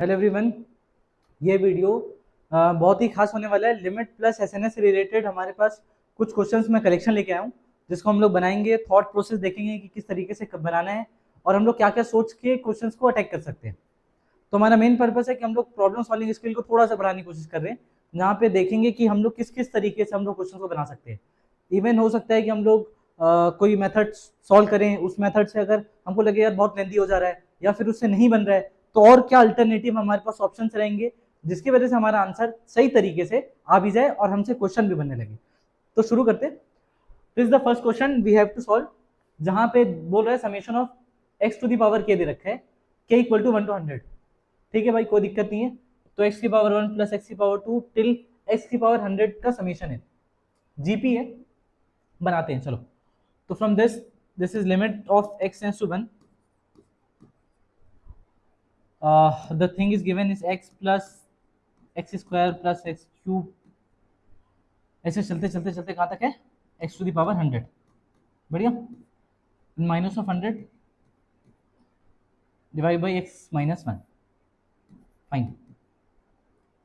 Hello everyone, ये video बहुत ही खास होने वाला है। लिमिट प्लस एसएनएस से रिलेटेड हमारे पास कुछ क्वेश्चंस में कलेक्शन लेके आया हूँ, जिसको हम लोग बनाएंगे। थॉट प्रोसेस देखेंगे कि किस तरीके से बनाना है और हम लोग क्या क्या सोच के क्वेश्चंस को अटैक कर सकते हैं। तो हमारा मेन पर्पस है कि हम लोग प्रॉब्लम सॉल्विंग स्किल को थोड़ा सा बढ़ाने की कोशिश कर रहे हैं, जहाँ पे देखेंगे कि हम लोग किस किस तरीके से हम लोग क्वेश्चन को बना सकते हैं। इवन हो सकता है कि हम लोग कोई मेथड सॉल्व करें, उस मेथड से अगर हमको लगे यार बहुत लेंदी हो जा रहा है या फिर उससे नहीं बन रहा है, तो और क्या अल्टरनेटिव हमारे पास ऑप्शन रहेंगे जिसकी वजह से हमारा आंसर सही तरीके से आ भी जाए और हमसे क्वेश्चन भी बनने लगे। तो शुरू करते हैं। This is the first question we have to solve, जहां पे बोल रहा है summation of x to the power k दे रखा है, के इक्वल टू 1 to 100। ठीक है भाई, कोई दिक्कत नहीं है। तो एक्स की पावर 1 प्लस एक्स की पावर 2 टिल एक्स की पावर 100 का समीशन है, जीपी है। बनाते हैं चलो। तो from this is limit of x tends to 1, the thing is given is x plus x square plus x cube। ऐसे चलते चलते चलते कहाँ तक है, x टू द पावर 100। बढ़िया। Minus of 100 divide by x minus 1। Fine,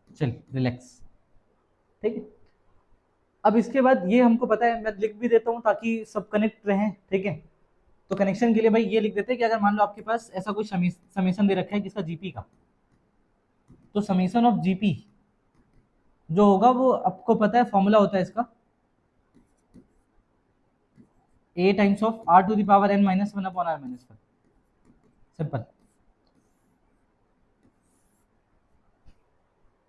चल relax. ठीक है। अब इसके बाद ये हमको पता है, मैं लिख भी देता हूँ ताकि सब कनेक्ट रहें। ठीक है। तो कनेक्शन के लिए भाई ये लिख देते हैं कि अगर मान लो आपके पास ऐसा कोई समीशन दे रखा है किसका, जीपी का, तो समीशन ऑफ जीपी जो होगा वो आपको पता है, फॉर्मूला होता है इसका a times of r to the power n minus 1 upon r minus 1। Simple.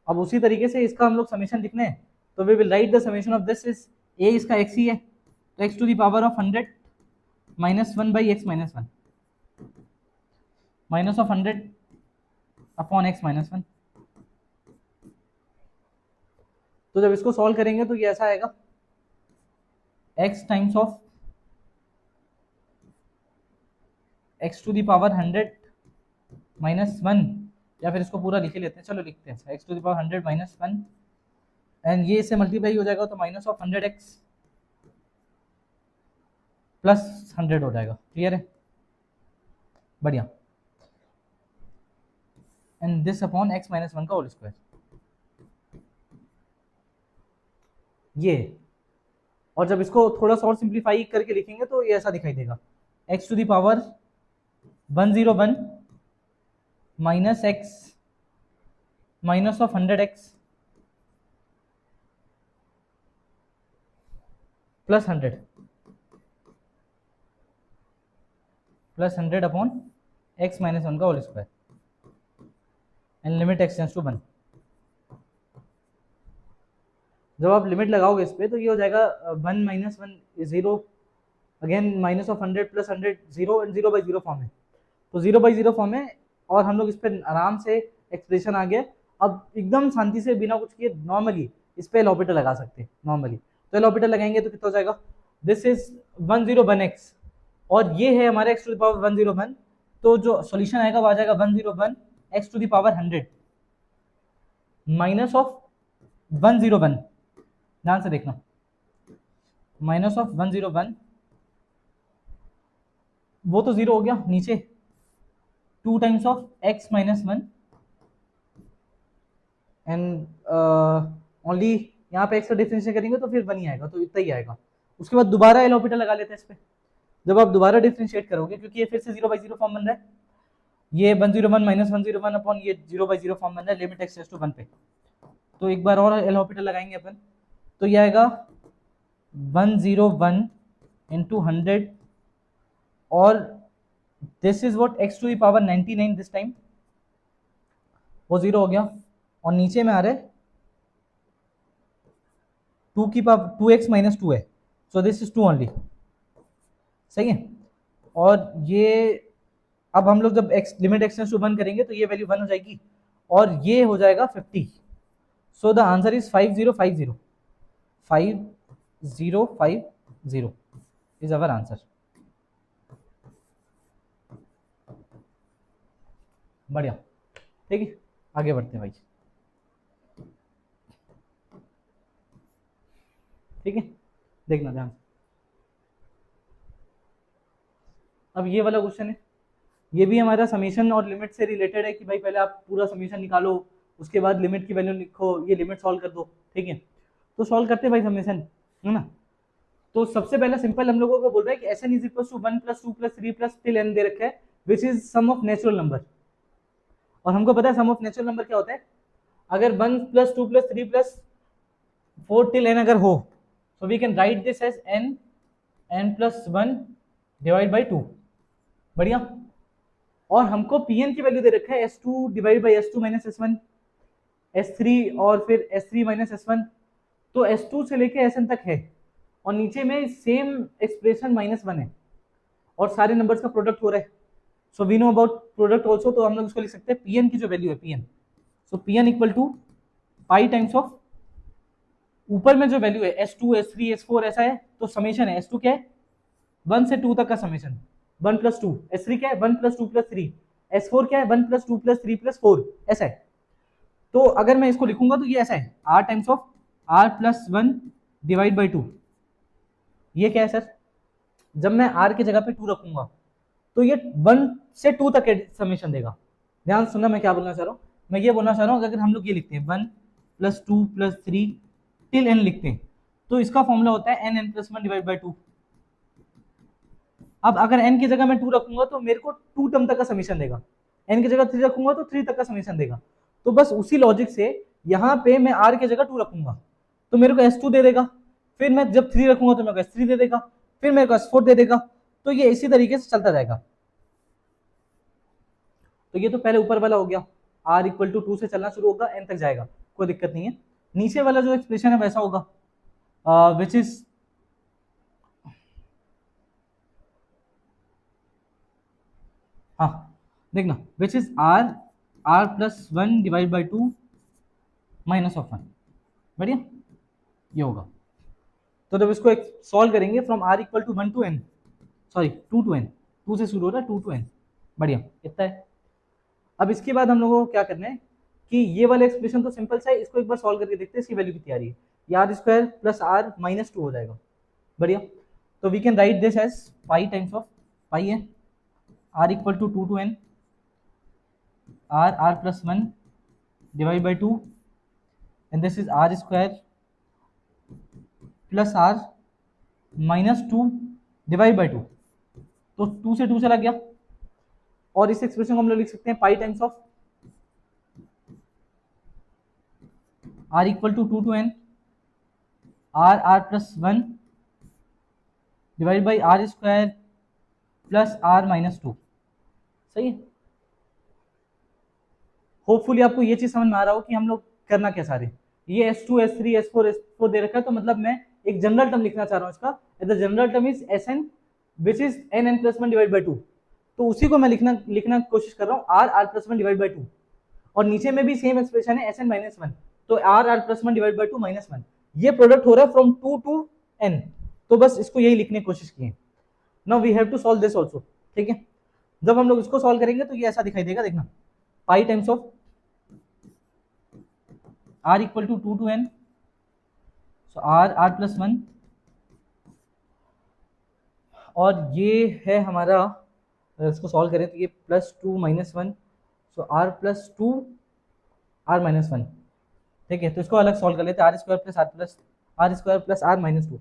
अब उसी तरीके से इसका हम लोग समीशन लिखने हैं, तो we will write the summation of this is a इसका x ही है, तो x to the power of 100 minus 1 by x minus 1 minus of 100 upon x minus 1। तो जब इसको सॉल्व करेंगे तो ये ऐसा आएगा, x times of x to the power 100 minus 1, या फिर इसको पूरा लिख लेते हैं। चलो लिखते हैं, x to the power 100 minus 1 and ये इससे मल्टीप्लाई हो जाएगा तो माइनस ऑफ 100x प्लस 100 हो जाएगा। क्लियर है? बढ़िया। And this upon x minus 1 का होल स्क्वायर। ये, और जब इसको थोड़ा सा और सिंप्लीफाई करके लिखेंगे तो ये ऐसा दिखाई देगा, x to the power 101 minus x minus of 100x plus 100 upon x minus 1 का whole square and limit x tends to 1। जब आप लिमिट लगाओगे इस पे तो ये हो जाएगा 1 minus 1 0, again minus of 100 plus 100 0 and 0 by 0 form है, तो 0 बाई 0 फॉर्म है। और हम लोग इस पर आराम से एक्सप्रेशन आ गया। अब एकदम शांति से बिना कुछ किए नॉर्मली इस पे एल ऑर्बिटल लगा सकते हैं नॉर्मली। तो एल ऑर्बिटल लगाएंगे तो कितना हो जाएगा, दिस इज 101x और ये है हमारा x टू द पावर 101, तो जो सॉल्यूशन आएगा वो आ जाएगा 101 x to the power 100 minus of 101। ध्यान से देखना, माइनस ऑफ 101, वो तो जीरो हो गया नीचे, 2 times of x minus 1 and only यहाँ पे x का डिफरेंशिएट करेंगे तो फिर 1 ही आएगा, तो इतना ही आएगा। उसके बाद दोबारा एल ऑर्बिटल लगा लेते हैं इस पे। जब आप दोबारा डिफरेंशिएट करोगे, क्योंकि ये फिर से 0 बाई 0 फॉर्म बन रहा है, ये 101 माइनस 101 अपॉन ये 0 बाई 0 फॉर्म बन रहा है लिमिट x टू 1 पे। तो एक बार और एल ऑर्बिटल लगाएंगे अपन, तो ये आएगा 101 इंटू 100 और this is what x to the power 99 this time, वो 0 हो गया और नीचे में आ रहा है 2 की पावर 2x माइनस 2 है, सो दिस इज 2 ओनली। सही है। और ये अब हम लोग जब x लिमिट x टू 1 करेंगे तो ये वैल्यू 1 हो जाएगी और ये हो जाएगा 50। So the answer is 5050 5050 is our answer. बढ़िया। ठीक है, आगे बढ़ते हैं भाई। ठीक है, देखना ध्यान। अब ये वाला क्वेश्चन है, ये भी हमारा समीशन और लिमिट से रिलेटेड है कि भाई पहले आप पूरा समीशन निकालो, उसके बाद लिमिट की वैल्यू लिखो, ये लिमिट सॉल्व कर दो, ठीक है। तो सॉल्व करते हैं भाई समीशन, है ना। तो सबसे पहले सिंपल हम लोगों को बोल रहा है कि S N is equal to 1 + 2 + 3 + till N दे रखा है, which is sum of natural number. और हमको पता है सम ऑफ नेचुरल नंबर क्या होता है, अगर 1 + 2 + 3 + 4 टिल एन अगर हो, so we can write this as n + 1 divide by 2। बढ़िया। और हमको Pn की वैल्यू दे रखा है S2 divide by S2 - S1, S3 और फिर S3 - S1। तो S2 से लेके Sn तक है, और नीचे में सेम एक्सप्रेशन -1 है, और सारे नंबर्स का प्रोडक्ट हो रहा है। So we know about product also, तो हम लोग इसको लिख सकते हैं Pn की जो वैल्यू है Pn, सो Pn equal to pi times of ऊपर में जो वैल्यू है S2 S3 S4 ऐसा है, तो समेशन है S2 क्या है 1 से 2 तक का समेशन, 1 + 2, S3 क्या है 1 + 2 + 3, S4 क्या है 1 + 2 + 3 + 4, ऐसा है। तो अगर मैं इसको लिखूंगा तो ये ऐसा है R times of R + 1 divide by 2। ये क्या है सर, जब मैं R की जगह पे 2 रखूंगा तो ये 1 से 2 तक समेशन देगा। ध्यान सुनना मैं क्या बोलना चाह रहा हूँ, मैं ये बोलना चाह रहा हूँ अगर हम लोग ये लिखते हैं 1 + 2 + 3 टिल n लिखते हैं, तो इसका फॉर्मूला होता है n + 1 डिवाइड बाई 2। अब अगर n की जगह मैं 2 रखूंगा तो मेरे को 2 टर्म तक का समीशन देगा, n की जगह 3 रखूंगा तो 3 तक का समीशन देगा। तो बस उसी लॉजिक से यहाँ पे मैं r की जगह 2 रखूंगा तो मेरे को S2 दे देगा, फिर मैं जब 3 रखूंगा तो मेरे को S3 दे देगा, फिर मेरे को S4 दे देगा। तो ये इसी तरीके से चलता जाएगा। तो ये तो पहले ऊपर वाला हो गया, r = 2 से चलना शुरू होगा, n तक जाएगा, कोई दिक्कत नहीं है। नीचे वाला जो एक्सप्रेशन है वैसा होगा, विच इज हाँ देखना, which is R + 1 divide by 2 -1। बढ़िया, ये होगा। तो जब इसको सॉल्व करेंगे from R = 1 to n, sorry 2 to n, 2 से शुरू हो रहा है 2 to n, बढ़िया इतना है। अब इसके बाद हम लोगों को क्या करना है कि ये वाला एक्सप्रेशन तो सिंपल सा है, इसको एक बार सॉल्व करके देखते हैं इसकी वैल्यू कितनी आ रही है। ये R² + R - 2 हो जाएगा। बढ़िया, तो we can write this as pi times of pi है R = 2 to n R + 1 divide by 2, and this is R² + R - 2 divide by 2। तो 2 से 2 चला गया, और इस एक्सप्रेशन को हम लोग लिख सकते हैं पाई times of R = 2 to n R + 1 divide by R² + R - 2। सही है। होपफुली आपको ये चीज समझ में आ रहा हो कि हम लोग करना क्या सारे, ये S2 S3 S4 S4 दे रखा है, तो मतलब मैं एक जनरल टर्म लिखना चाह रहा हूँ इसका, the general term is Sn which is n + 1 divide by 2। तो उसी को मैं लिखना कोशिश कर रहा हूँ R + 1 डिवाइड बाई 2, और नीचे में भी सेम एक्सप्रेशन है Sn - 1, तो R + 1 डिवाइड बाई 2 -1, ये प्रोडक्ट हो रहा है फ्रॉम 2 to n। तो बस इसको यही लिखने की कोशिश की है। Now we have to solve this also, ठीक है। जब हम लोग इसको सॉल्व करेंगे तो ये ऐसा दिखाई देगा, देखना पाई times of R = 2 to n, so R + 1, और ये है हमारा, इसको सॉल्व करें तो ये +2 -1, सो R + 2 R - 1, ठीक है। तो इसको अलग सॉल्व कर लेते हैं, R² + R + R² + R - 2,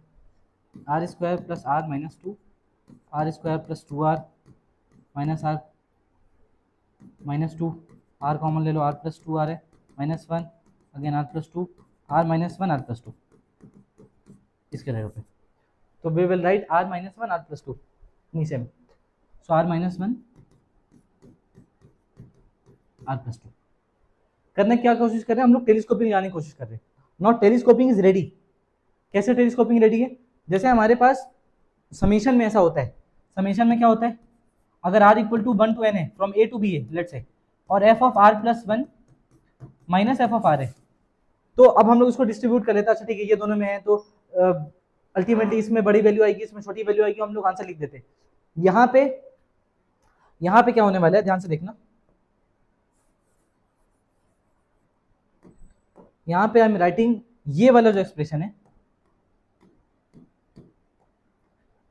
R² + R - 2, R² + 2R - R - 2, R common ले लो, R + 2R है, -1 अगेन R + 2 R - 1 R + 2 इसके जगह पे। तो we will right R - 1 R + 2 नीचे में, सो R - 1 R + 2। करने की क्या कोशिश कर रहे हैं हम लोग, टेलीस्कोपिंग जाने की कोशिश कर रहे हैं। Not telescoping is ready. कैसे टेलीस्कोपिंग रेडी है, जैसे हमारे पास समीशन में ऐसा होता है, समीशन में क्या होता है, अगर R = 1 to n है फ्रॉम A to B है लेट्स से, और f of R + 1 - f of R है, तो अब हम लोग इसको डिस्ट्रीब्यूट कर लेते हैं। अच्छा ठीक है, ये दोनों में है तो अल्टीमेटली इसमें बड़ी वैल्यू आएगी, इसमें छोटी वैल्यू आएगी, हम लोग आंसर लिख देते हैं। यहाँ पे क्या होने वाला है, ध्यान से देखना, यहाँ पे आई एम राइटिंग ये वाला जो एक्सप्रेशन है,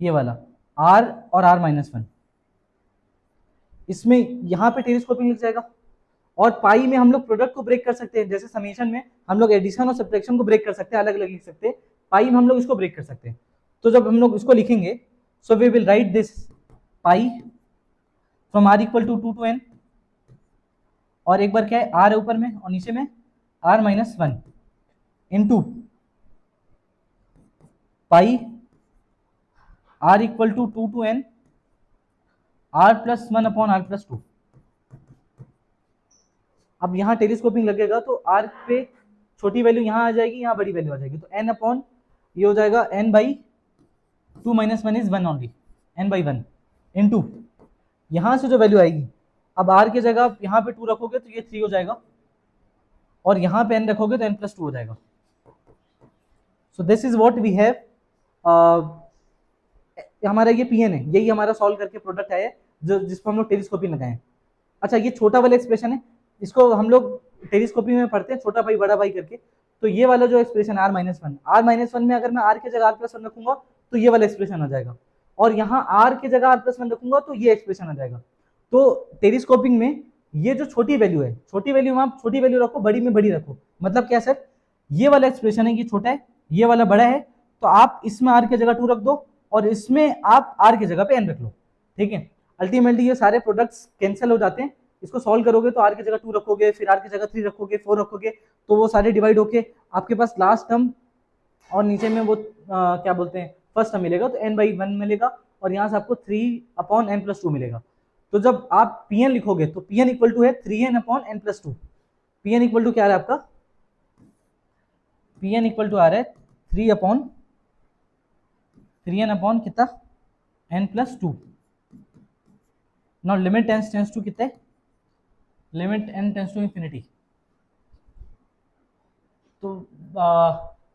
ये वाला R और R - 1, इसमें यहाँ पे टेलीस्कोपिंग लिख जाएगा। और पाई में हम लोग प्रोडक्ट को ब्रेक कर सकते हैं, जैसे समेशन में हम लोग एडिशन और सब्ट्रैक्शन को ब्रेक कर सकते हैं, अलग अलग लिख सकते हैं, पाई में हम लोग इसको ब्रेक कर सकते हैं। तो जब हम लोग इसको लिखेंगे, so we will write this pi from r equal to 2 to n, और एक बार क्या है r है ऊपर में और नीचे में r minus 1 into pi r equal to 2 to n r plus 1 upon r plus 2। अब यहाँ टेलीस्कोपिंग लगेगा तो r पे छोटी वैल्यू यहाँ आ जाएगी, यहाँ बड़ी वैल्यू आ जाएगी, तो n अपॉन ये हो जाएगा n by 2 minus 1 is 1 only, n by 1 into यहाँ से जो वैल्यू आएगी, अब r की जगह आप यहाँ पे 2 रखोगे तो ये 3 हो जाएगा, और यहाँ पे n रखोगे तो n प्लस 2 हो जाएगा। So this is what we have, हमारा ये pn है, यही हमारा सॉल्व करके प्रोडक्ट आया है जो जिसको हम लोग टेलीस्कोपिंग लगाए। अच्छा, ये छोटा वाला एक्सप्रेशन है, इसको हम लोग टेलीस्कोपिंग में पढ़ते हैं छोटा भाई बड़ा भाई करके। तो ये वाला जो एक्सप्रेशन r माइनस 1 में अगर मैं r की जगह r प्लस 1 रखूंगा तो ये वाला एक्सप्रेशन आ जाएगा, और यहाँ r की जगह r प्लस 1 रखूंगा तो ये एक्सप्रेशन आ जाएगा। तो टेलीस्कोपिंग में ये जो छोटी वैल्यू है, छोटी वैल्यू में आप छोटी वैल्यू रखो, बड़ी में बड़ी रखो। मतलब क्या सर, ये वाला एक्सप्रेशन है, ये छोटा है, ये वाला बड़ा है, तो आप इसमें r की जगह 2 रख दो और इसमें आप r की जगह पे n रख लो, ठीक है। अल्टीमेटली ये सारे प्रोडक्ट्स कैंसिल हो जाते हैं। इसको सॉल्व करोगे तो r की जगह 2 रखोगे, फिर r की जगह 3 रखोगे, 4 रखोगे, तो वो सारे डिवाइड होके आपके पास लास्ट टर्म और नीचे में वो क्या बोलते हैं फर्स्ट टर्म मिलेगा, तो n बाई 1 मिलेगा, और यहाँ से आपको 3 अपॉन n प्लस 2 मिलेगा। तो जब आप pn लिखोगे तो pn इक्वल टू है 3n upon n plus 2। pn equal to क्या है आपका, pn इक्वल टू आ रहा है 3n अपॉन कितना n plus 2। Now limit n tends to कितना है, limit n tends to infinity. तो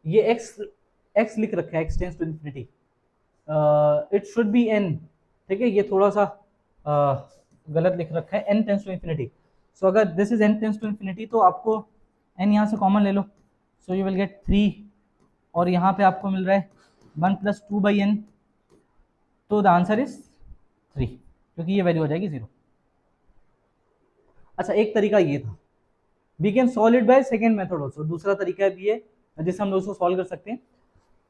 ये x लिख रखा है, x tends to infinity, it should be n, ठीक है। ये थोड़ा सा गलत लिख रखा है, n tends to infinity. So अगर this is n tends to infinity तो आपको n यहाँ से कॉमन ले लो, सो यू विल गेट 3, और यहाँ पे आपको मिल रहा है 1 प्लस 2 बाई n, तो द आंसर इज 3, क्योंकि ये वैल्यू हो जाएगी 0। अच्छा, एक तरीका ये था, we can solve it by second method also, दूसरा तरीका भी है जिससे हम लोग उसको सॉल्व कर सकते हैं।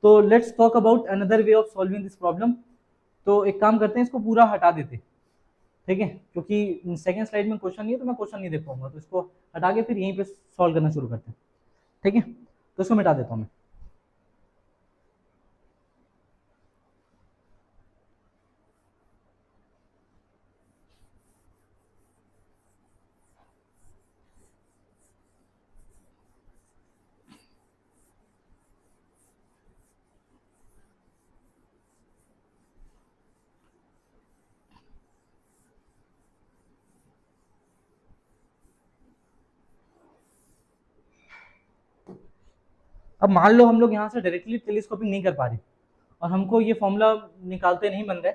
तो let's talk about another way of solving this problem. तो एक काम करते हैं, इसको पूरा हटा देते, ठीक है, क्योंकि सेकेंड स्लाइड में क्वेश्चन नहीं है तो मैं क्वेश्चन नहीं देख पाऊंगा, तो इसको हटा के फिर यहीं पे सॉल्व करना शुरू करते हैं, ठीक है। तो इसको मिटा देता हूँ मैं। अब मान लो हम लोग यहाँ से डायरेक्टली टेलीस्कोपिंग नहीं कर पा रहे और हमको ये फॉर्मूला निकालते नहीं बन रहा है,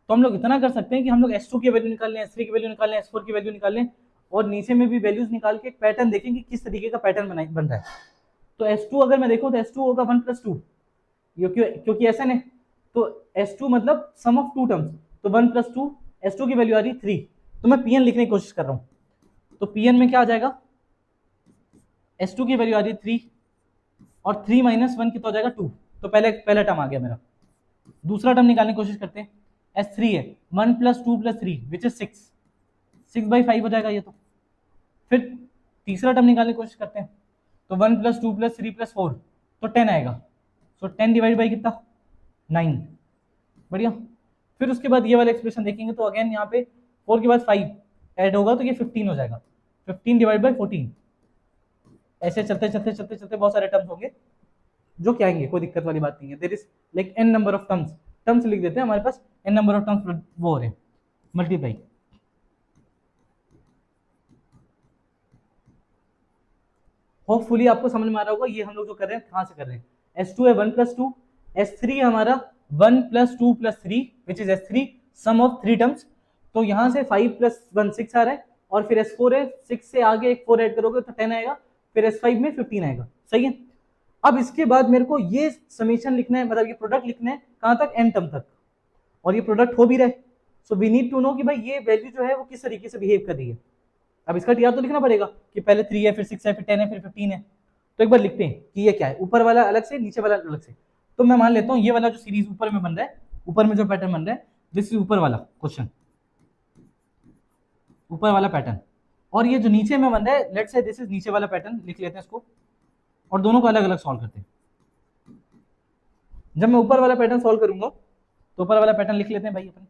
तो हम लोग इतना कर सकते हैं कि हम लोग S2 की वैल्यू निकाल लें, S3 की वैल्यू निकाल लें, S4 की वैल्यू निकाल लें, और नीचे में भी वैल्यूज निकाल के एक पैटर्न देखें कि किस तरीके का पैटर्न बन रहा है। तो S2 अगर मैं देखूँ तो S2 होगा 1 प्लस 2, क्योंकि SN है, तो S2 मतलब सम ऑफ 2 टर्म्स, तो 1 प्लस 2, S2 की वैल्यू आ रही 3, तो मैं PN लिखने की कोशिश कर रहा हूँ। तो PN में क्या आ जाएगा, S2 की वैल्यू आ रही 3 और 3 माइनस 1 कितना हो जाएगा 2, तो पहला टर्म आ गया मेरा। दूसरा टर्म निकालने की कोशिश करते हैं, S3 है 1 plus 2 plus 3 which is 6 by 5 हो जाएगा ये तो। फिर तीसरा टर्म निकालने की कोशिश करते हैं, तो 1 प्लस 2 प्लस 3 प्लस 4 तो 10 आएगा, सो 10 डिवाइड बाई कितना 9, बढ़िया। फिर उसके बाद ये वाला एक्सप्रेशन देखेंगे तो अगेन यहाँ पे 4 के बाद 5 ऐड होगा तो ये 15 हो जाएगा, 15 डिवाइड बाई 14। ऐसे चलते चलते चलते चलते बहुत सारे टर्म्स होंगे जो क्या आएंगे, कोई दिक्कत वाली बात नहीं है। There is like n number of terms लिख देते हैं, हमारे पास n नंबर ऑफ टर्म्स वो हो रहे हैं मल्टीप्लाई। होपफुली आपको समझ में आ रहा होगा ये हम लोग जो कर रहे हैं कहाँ से कर रहे हैं। S2 है 1 प्लस 2, S3 हमारा 1 plus 2 plus 3 which is S3 sum of 3 terms, तो यहाँ से 5 प्लस 1 6 आ रहा है, और फिर S4 है 6 से आगे एक 4 ऐड करोगे तो 10 आएगा, फिर S5 में 15 आएगा, सही है। अब इसके बाद मेरे को ये समेशन लिखना है, मतलब ये प्रोडक्ट लिखना है कहाँ तक, n टर्म तक, और ये प्रोडक्ट हो भी रहा है। So we need to know कि भाई ये वैल्यू जो है वो किस तरीके से बिहेव कर रही है। अब इसका टीआर तो लिखना पड़ेगा कि पहले 3 है, फिर 6 है, फिर 10 है, फिर 15 है। तो एक बार लिखते हैं कि ये क्या है, ऊपर वाला अलग से, नीचे वाला अलग से। तो मैं मान लेता हूँ ये वाला जो सीरीज ऊपर में बन रहा है, ऊपर में जो पैटर्न बन रहा है, दिस इज ऊपर वाला क्वेश्चन, ऊपर वाला पैटर्न। और ये जो नीचे में बन रहा है, लेट्स से दिस इज नीचे वाला पैटर्न, लिख लेते हैं इसको, और दोनों को अलग अलग सॉल्व करते हैं। जब मैं ऊपर वाला पैटर्न सॉल्व करूंगा तो ऊपर वाला पैटर्न लिख लेते हैं भाई अपन।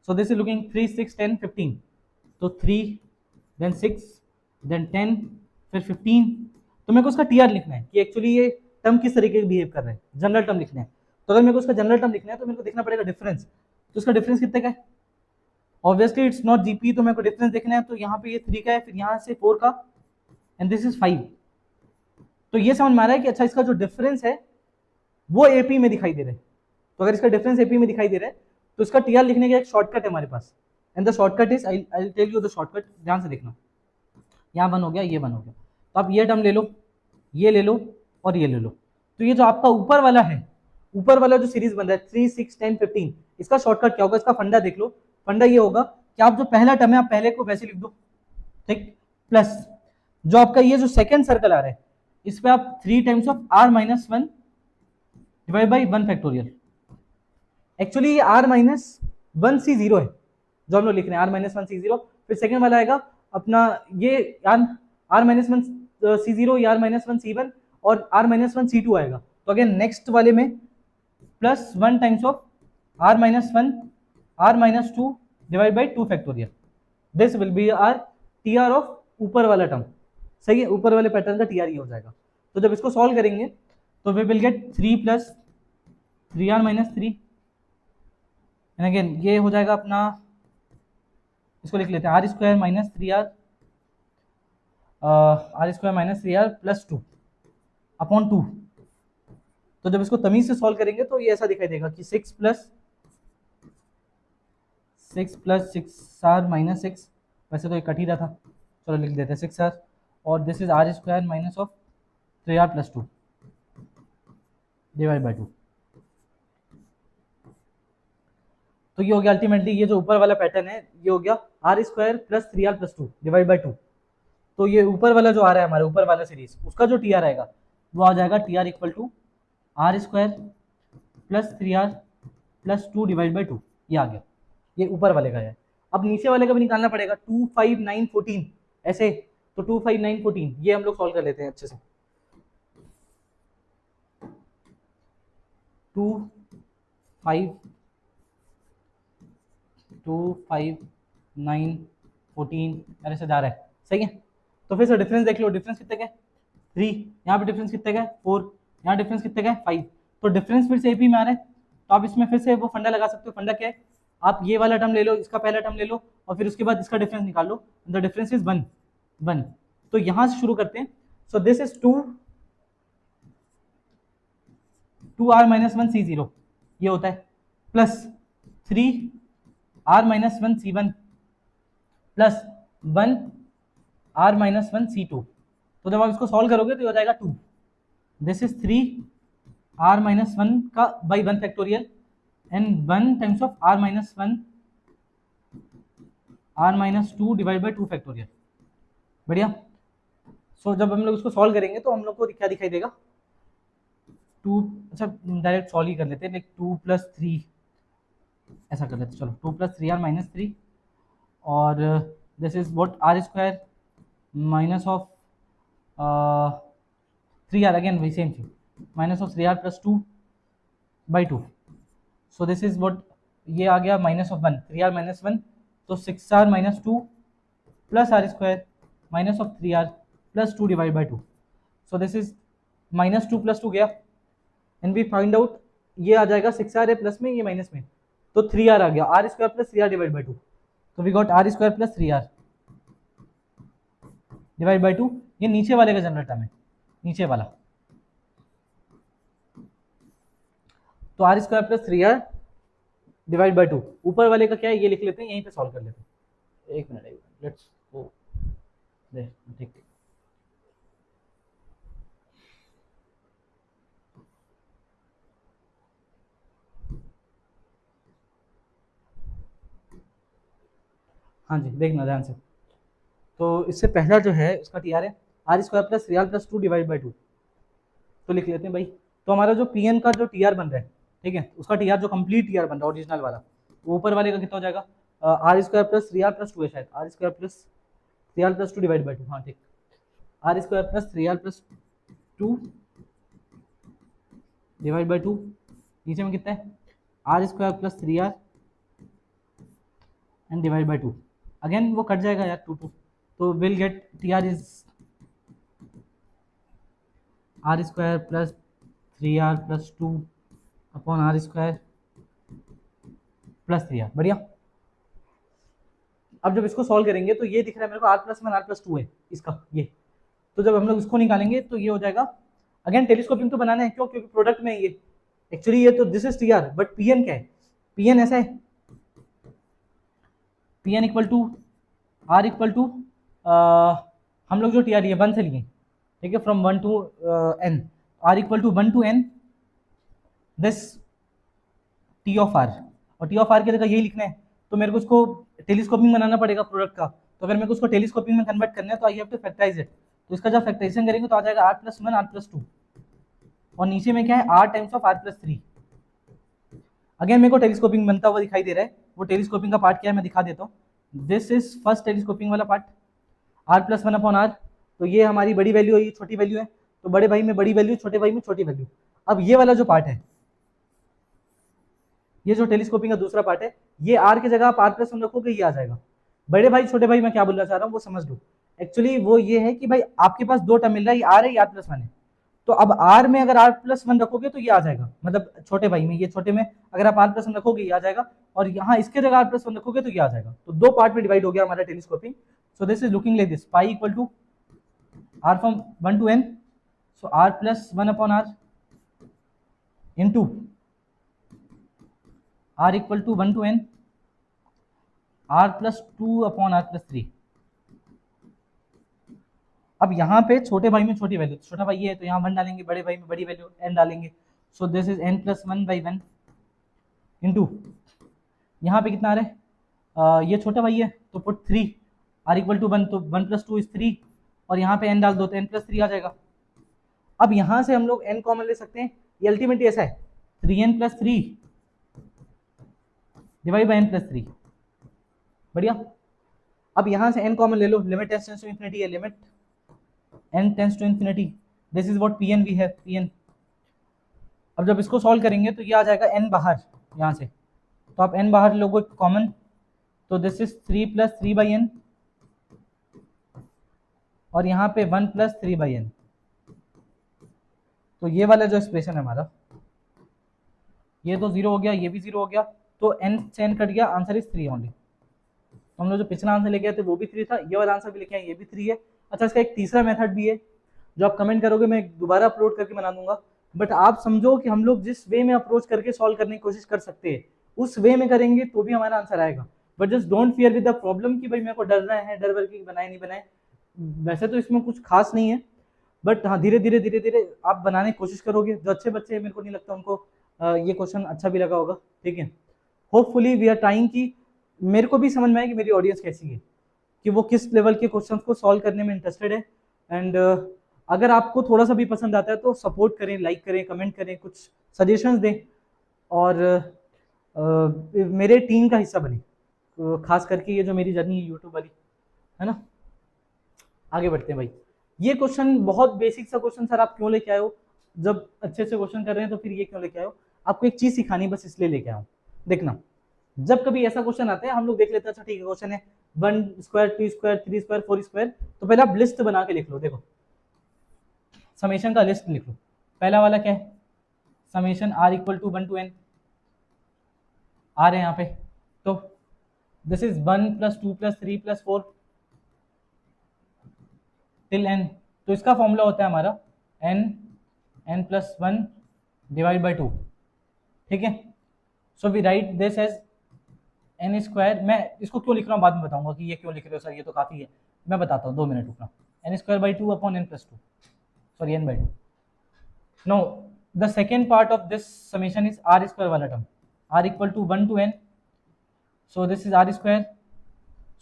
सो दिस इज लुकिंग 3 6 10 15, तो 3 देन 6 देन 10 फिर 15। तो मेरे को उसका टीआर लिखना है कि एक्चुअली ये टर्म किस तरीके से बिहेव कर रहा है, जनरल टर्म लिखना है। तो अगर मेरे को उसका जनरल टर्म लिखना है तो मेरे को देखना पड़ेगा डिफरेंस। तो उसका डिफरेंस कितने का है, ऑब्वियसली इट्स नॉट जीपी, तो मेरे को डिफरेंस देखना है। तो यहाँ पे ये 3 का है, फिर यहाँ से 4 का, एंड दिस इज 5। तो ये समझ में आ रहा है कि अच्छा इसका जो डिफरेंस है वो एपी में दिखाई दे रहा है। तो अगर इसका डिफरेंस एपी में दिखाई दे रहा है तो इसका टीआर लिखने का एक शॉर्टकट है हमारे पास, and the shortcut is, I will tell you the shortcut, ध्यान से देखना। यहाँ बन हो गया, ये बन हो गया, तो आप ये टर्म ले लो, ये ले लो और ये ले लो। तो ये जो आपका ऊपर वाला है, ऊपर वाला जो सीरीज बन रहा है 3 6 10 15, इसका शॉर्टकट क्या होगा, इसका फंडा देख लो। फंडा ये होगा कि आप जो पहला टर्म है आप पहले को वैसे लिख दो, ठीक, प्लस जो आपका ये जो सेकंड सर्कल आ रहा है इस पे आप 3 times of r minus 1 divide by 1 factorial. Actually ये r माइनस 1 c0 है जो हम लोग लिख रहे हैं, r माइनस 1 c0। फिर सेकंड वाला आएगा अपना ये r minus 1 c0, r minus 1 c1 और r माइनस 1 c2 आएगा। तो अगेन नेक्स्ट वाले में plus 1 times of r minus 1 r minus 2 divide by 2 factorial. This will be r TR of ऊपर वाला टर्म। सही है, ऊपर वाले पैटर्न का टीआर ये हो जाएगा। तो जब इसको सॉल्व करेंगे तो we will get 3 plus 3r minus 3, and again ये हो जाएगा अपना, इसको लिख लेते हैं r square minus 3r, r square minus 3r plus 2 upon 2। तो जब इसको तमीज से सॉल्व करेंगे तो ये ऐसा दिखाई देगा कि 6 प्लस 6r माइनस 6, वैसे तो ये कट ही रहा था, चलो लिख देते हैं 6r, और this is are square minus of 3r plus 2 divide by 2। तो ये हो गया अल्टीमेटली, ये जो ऊपर वाला पैटर्न है ये हो गया r square plus 3r plus 2 divide by 2। तो ये ऊपर वाला जो आ रहा है हमारे ऊपर वाला सीरीज, उसका जो टीआर आएगा वो आ जाएगा TR equal to r square plus 3r plus 2 divide by 2। ये आ गया, ये ऊपर वाले का है। अब नीचे वाले का भी निकालना पड़ेगा, 2 5 9 14 ऐसे। तो 2 5 9 14 ये हम लोग सॉल्व कर लेते हैं अच्छे से। 2 5 9 14 ऐसे जा रहा है, सही है। तो फिर से डिफरेंस देख लो, डिफरेंस कितने का है 3, यहाँ पे डिफरेंस कितने का है 4, यहाँ डिफरेंस कितने का है 5। तो डिफरेंस फिर से एपी में आ रहा है, तो आप इसमें फिर से वो फंडा लगा सकते हो। फंडा क्या है, आप ये वाला टर्म ले लो, इसका पहला टर्म ले लो, और फिर उसके बाद इसका डिफरेंस निकाल लो, द डिफरेंस इज 1 1। तो यहाँ से शुरू करते हैं। सो this is 2r minus 1 c0 ये होता है, plus 3r minus 1 c1 plus 1r minus 1 c2। तो जब आप इसको सॉल्व करोगे तो ये हो जाएगा 2। दिस इज 3r माइनस 1 का by 1 factorial and 1 times of r minus 1 r minus 2 divide by 2 factorial. बढ़िया। सो जब हम लोग इसको सॉल्व करेंगे तो हम लोग को क्या दिखाई देगा, 2, अच्छा डायरेक्ट सॉल्व ही कर लेते हैं, लाइक 2 प्लस 3 ऐसा कर लेते हैं। चलो 2 प्लस 3r माइनस 3, और this is what R square minus of 3r, again वही same thing, minus of 3r plus 2 by 2। So this is what, ये आ गया माइनस ऑफ 1, 3r माइनस 1, तो 6r minus 2 plus r square minus of 3r plus 2 divide by 2। So this is minus 2 plus 2 गया, and we find out ये आ जाएगा 6r है plus में, ये माइनस में, तो 3r आ गया, r square plus 3r divide by 2। तो we got r square plus 3r divide by 2। ये नीचे वाले का जनरल टर्म है, नीचे वाला। तो r square plus 3r divide by 2, ऊपर वाले का क्या है ये लिख लेते हैं, यहीं पे सॉल्व कर लेते हैं। एक मिनट लेट्स गो देयर, ठीक। हाँ जी, देखना ध्यान से। तो इससे पहला जो है उसका टी आर है are square plus real plus 2 divide by 2। तो लिख लेते हैं भाई। तो हमारा जो पी एन का जो टी आर बन रहा है, ठीक है, उसका टी आर जो कंप्लीट टी आर बन रहा है ओरिजिनल वाला, वो ऊपर वाले का कितना हो जाएगा, r square plus real plus 2 है शायद, r square plus real plus 2 divide by 2। हाँ ठीक, r square plus real plus 2 divide by 2। नीचे में कितना है, are square plus 3r and divide by 2। Again वो कट जाएगा यार 2 2, तो will get T r is are square plus 3r plus 2 upon r square plus 3r। बढ़िया। अब जब इसको सॉल्व करेंगे तो ये दिख रहा है मेरे को r प्लस 1 r प्लस 2 है इसका ये। तो जब हम लोग इसको निकालेंगे तो ये हो जाएगा, अगेन टेलीस्कोपिंग तो बनाना है, क्यों, क्योंकि प्रोडक्ट में ये एक्चुअली ये तो this is T r, but P N क्या है, पी एन ऐसा है, P N equal to r equal to हम लोग जो टी आर ये 1 से लिए, ठीक है, from 1 to n, r equal to 1 to n this T of r, और टी ऑफ आर की जगह यही लिखना है, तो मेरे को उसको टेलीस्कोपिंग बनाना पड़ेगा प्रोडक्ट का। तो अगर मेरे को उसको टेलीस्कोपिंग में कन्वर्ट करना है तो I have to factorize it. तो इसका जब फैक्टराइजेशन करेंगे तो आ जाएगा आर प्लस 1 आर प्लस 2, और नीचे में क्या है r times of are plus 3। Again मेरे को टेलीस्कोपिंग बनता हुआ दिखाई दे रहा है, वो टेलीस्कोपिंग का पार्ट क्या है मैं दिखा देता हूँ। दिस इज फर्स्ट टेलीस्कोपिंग वाला part, r plus 1 upon r. तो ये हमारी बड़ी वैल्यू है, ये छोटी वैल्यू है, तो बड़े भाई में बड़ी वैल्यू, छोटे भाई में छोटी वैल्यू। अब ये वाला जो पार्ट है, ये जो टेलीस्कोपिंग का दूसरा पार्ट है, ये आर की जगह आप आर प्लस 1 रखोगे, ये आ जाएगा। बड़े भाई छोटे भाई मैं क्या बोलना चाह रहा हूँ वो समझ लो। एक्चुअली वो ये है कि भाई आपके पास दो टर्म मिल रहा है, ये आर है, ये आर प्लस 1 है। तो अब आर में अगर आर प्लस 1 रखोगे तो ये आ जाएगा, मतलब छोटे भाई में, ये छोटे में अगर आप आर प्लस 1 रखोगे ये आ जाएगा, और यहाँ इसके जगह आर प्लस 1 रखोगे तो ये आ जाएगा। तो दो पार्ट में डिवाइड हो गया हमारा telescoping. So this is looking like this, pi equal to R from 1 to n, so R plus 1 upon R into R equal to 1 to n R plus 2 upon R plus 3। अब यहाँ पे छोटे भाई में छोटी वैल्यू, छोटा भाई ये है तो यहाँ 1 डालेंगे, बड़े भाई में बड़ी वैल्यू n डालेंगे। सो this is n plus 1 by 1 into यहाँ पे कितना आ रहा है, ये छोटा भाई है तो पुट 3, आर इक्वल टू 1, तो 1 प्लस 2 इज 3, और यहाँ पे n डाल दो तो n प्लस 3 आ जाएगा। अब यहाँ से हम लोग n कॉमन ले सकते हैं, ये अल्टीमेटली ऐसा है 3n plus 3 divide by n plus 3। बढ़िया। अब यहाँ से n कॉमन ले लो, लिमिट टेंड्स टू इंफिनिटी है, limit n tends to infinity, this is what pn we have, pn। अब जब इसको सॉल्व करेंगे तो ये आ जाएगा n बाहर यहाँ से, तो आप n बाहर लोगों कॉमन, तो this is 3 plus 3 by n, और यहाँ पे 1 प्लस 3 बाई n। तो ये वाला जो एक्सप्रेशन है हमारा, ये तो 0 हो गया, ये भी 0 हो गया, तो n से n कट गया, आंसर इज 3 ओनली। तो हम लोग जो पिछला आंसर लेके आए थे वो भी 3 था, ये वाला आंसर भी लेके आए ये भी 3 है। अच्छा, इसका एक तीसरा मेथड भी है जो आप कमेंट करोगे, मैं दोबारा अपलोड करके बना दूंगा, बट आप समझो कि हम लोग जिस वे में अप्रोच करके सॉल्व करने की कोशिश कर सकते हैं उस वे में करेंगे तो भी हमारा आंसर आएगा। But just don't fear with the problem कि भाई मेरे को डर रहा है, डर वर की बनाए नहीं बनाए, वैसे तो इसमें कुछ खास नहीं है, बट हाँ धीरे धीरे धीरे धीरे आप बनाने की कोशिश करोगे। जो अच्छे बच्चे हैं मेरे को नहीं लगता उनको ये क्वेश्चन अच्छा भी लगा होगा, ठीक है। होपफुली वी आर ट्राइंग कि मेरे को भी समझ में आए कि मेरी ऑडियंस कैसी है, कि वो किस लेवल के क्वेश्चंस को सॉल्व करने में इंटरेस्टेड है। एंड अगर आपको थोड़ा सा भी पसंद आता है तो सपोर्ट करें, लाइक करें, कमेंट करें, कुछ सजेशंस दें, और मेरे टीम का हिस्सा बने, खास करके ये जो मेरी जर्नी है यूट्यूब वाली, है ना। आगे बढ़ते हैं भाई। ये क्वेश्चन बहुत बेसिक सा क्वेश्चन, सर आप क्यों लेके आए हो, जब अच्छे से क्वेश्चन कर रहे हैं तो फिर ये क्यों लेके आए हो, आपको एक चीज सिखानी बस इसलिए लेके आया हूँ। देखना, जब कभी ऐसा क्वेश्चन आता है हम लोग देख लेते हैं, अच्छा ठीक है क्वेश्चन है 1 स्क्वायर 2 स्क्वायर 3 स्क्वायर 4 स्क्वायर, तो पहले आप लिस्ट बना के लिख लो। देखो समेशन का लिस्ट लिख लो। पहला वाला क्या है, summation R equal to 1 to n, R है यहाँ पे, तो this is 1 plus 2 plus 3 plus 4 till n। तो इसका फॉर्मूला होता है हमारा n प्लस 1 डिवाइड बाई 2, ठीक है। So we write this as n square. मैं इसको क्यों लिख रहा हूँ बाद में बताऊंगा कि ये क्यों लिख रहे हो सर, ये तो काफ़ी है, मैं बताता हूँ, 2 मिनट रुकना। n square by 2 upon n plus 2, sorry n by 2। No, the second part of this summation is are square वाला term, r equal to 1 to n, so this is are square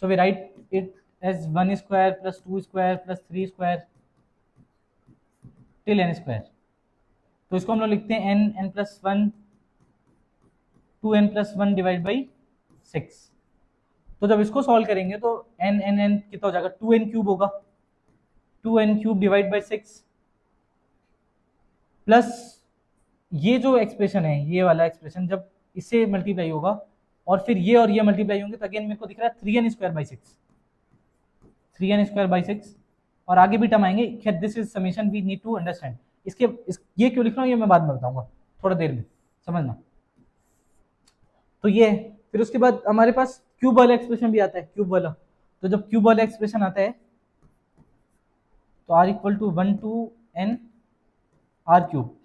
So we write it as 1 square plus 2 square plus 3 square till n square. तो इसको हम लोग लिखते हैं n plus 1 2n plus 1 divide by 6. तो जब इसको सॉल्व करेंगे तो n कितना हो जाएगा, 2n क्यूब होगा, 2n cube divide by 6 plus ये जो एक्सप्रेशन है, ये वाला एक्सप्रेशन जब इससे मल्टीप्लाई होगा और फिर ये और ये मल्टीप्लाई होंगे तो अगेन मेरे को दिख रहा है 3n square by 6, 3n square by 6 और आगे भी टर्म आएंगे. खैर this is summation we need to understand. ये क्यों लिख रहा हूँ ये मैं बाद में बताऊंगा, थोड़ा देर में समझना. तो ये फिर उसके बाद हमारे पास क्यूब वाला एक्सप्रेशन भी आता है, क्यूब वाला. तो जब क्यूब वाला एक्सप्रेशन आता है तो r equal to 1 to n r cube.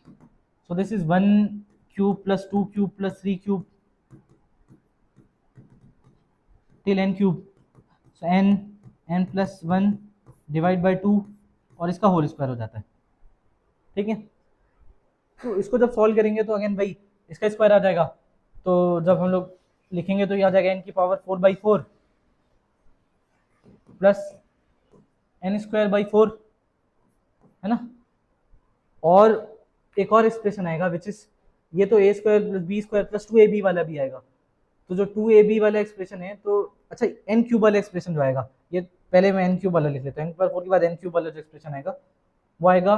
So this is 1 cube plus 2 cube plus 3 cube till n cube. So n plus 1 divide by 2 और इसका होल स्क्वायर हो जाता है. ठीक है. तो इसको जब सॉल्व करेंगे तो अगेन भाई इसका स्क्वायर आ जाएगा. तो जब हम लोग लिखेंगे तो ये आ जाएगा n की power 4/4 plus n square by 4, है ना. और एक और एक्सप्रेशन आएगा विच इज ये तो a square plus b square plus 2ab वाला भी आएगा. तो जो 2ab वाला एक्सप्रेशन है तो अच्छा n क्यूब वाला एक्सप्रेशन जो आएगा, ये पहले मैं n क्यूब वाला लिख लेता हूँ. n पर 4 के बाद n क्यूब वाला जो एक्सप्रेशन आएगा वो आएगा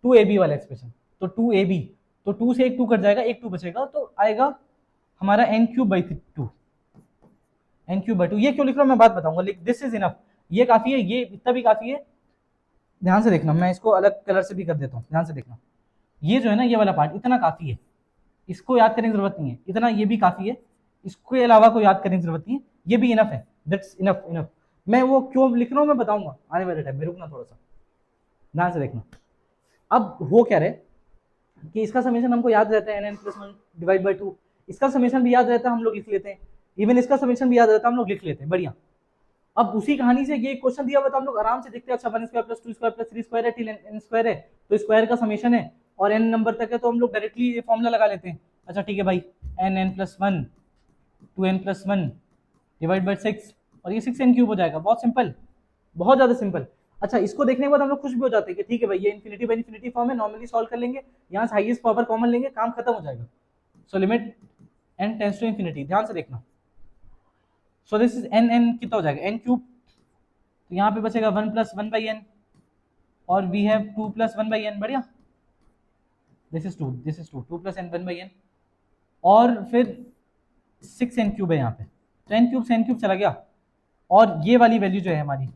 2ab वाला एक्सप्रेशन. तो 2ab तो 2 से एक 2 कट जाएगा, एक 2 बचेगा तो आएगा हमारा n cube by 2, n cube by 2. ये क्यों लिख रहा हूँ मैं बात बताऊंगा. दिस इज इनफ, ये काफी है, ये इतना भी काफी है. ध्यान से देखना, मैं इसको अलग कलर से भी कर देता हूँ, ध्यान से देखना. ये जो है ना ये वाला पार्ट इतना काफी है, इसको याद करने की जरूरत नहीं है. इतना ये भी काफी है, इसके अलावा कोई याद करने की जरूरत नहीं है. ये भी इनफ है, दैट्स इनफ इनफ. मैं वो क्यों लिख रहा हूँ मैं बताऊंगा आने वाले टाइम में, रुकना थोड़ा सा, ध्यान से देखना. अब हो क्या रहे कि इसका समेशन हमको याद रहता है n प्लस 1 डिवाइड बाई 2. इसका समेशन भी याद रहता है, हम लोग लिख लेते हैं. इवन इसका समेशन भी याद रहता है, हम लोग लिख लेते हैं. बढ़िया. अब उसी कहानी से ये क्वेश्चन दिया हुआ था, हम लोग आराम से देखते हैं. अच्छा 1 square plus 2 square plus 3 square है टिल n स्क्वायर है, तो स्क्वायर का समेशन है और n नंबर तक है तो हम लोग डायरेक्टली ये फॉर्मूला लगा लेते हैं. अच्छा ठीक है भाई, n plus 1 2n plus 1 divide by 6 और ये 6n क्यूब हो जाएगा. बहुत सिंपल, बहुत ज़्यादा सिंपल. अच्छा इसको देखने के बाद हम लोग खुश भी हो जाते हैं कि ठीक है भाई ये इन्फिनिटी बाई इन्फिनिटी फॉर्म है, नॉर्मली सॉल्व कर लेंगे, यहाँ से हाईएस्ट पावर कॉमन लेंगे, काम खत्म हो जाएगा. So limit n tends to infinity, ध्यान से देखना. सो दिस इज n कितना हो जाएगा n क्यूब. तो यहाँ पे बचेगा 1 प्लस 1 बाई n और we have 2 plus 1 by n. बढ़िया. This is 2 plus n 1 by n और फिर 6n क्यूब है यहाँ पे. तो n क्यूब से n क्यूब चला गया और ये वाली वैल्यू जो है हमारी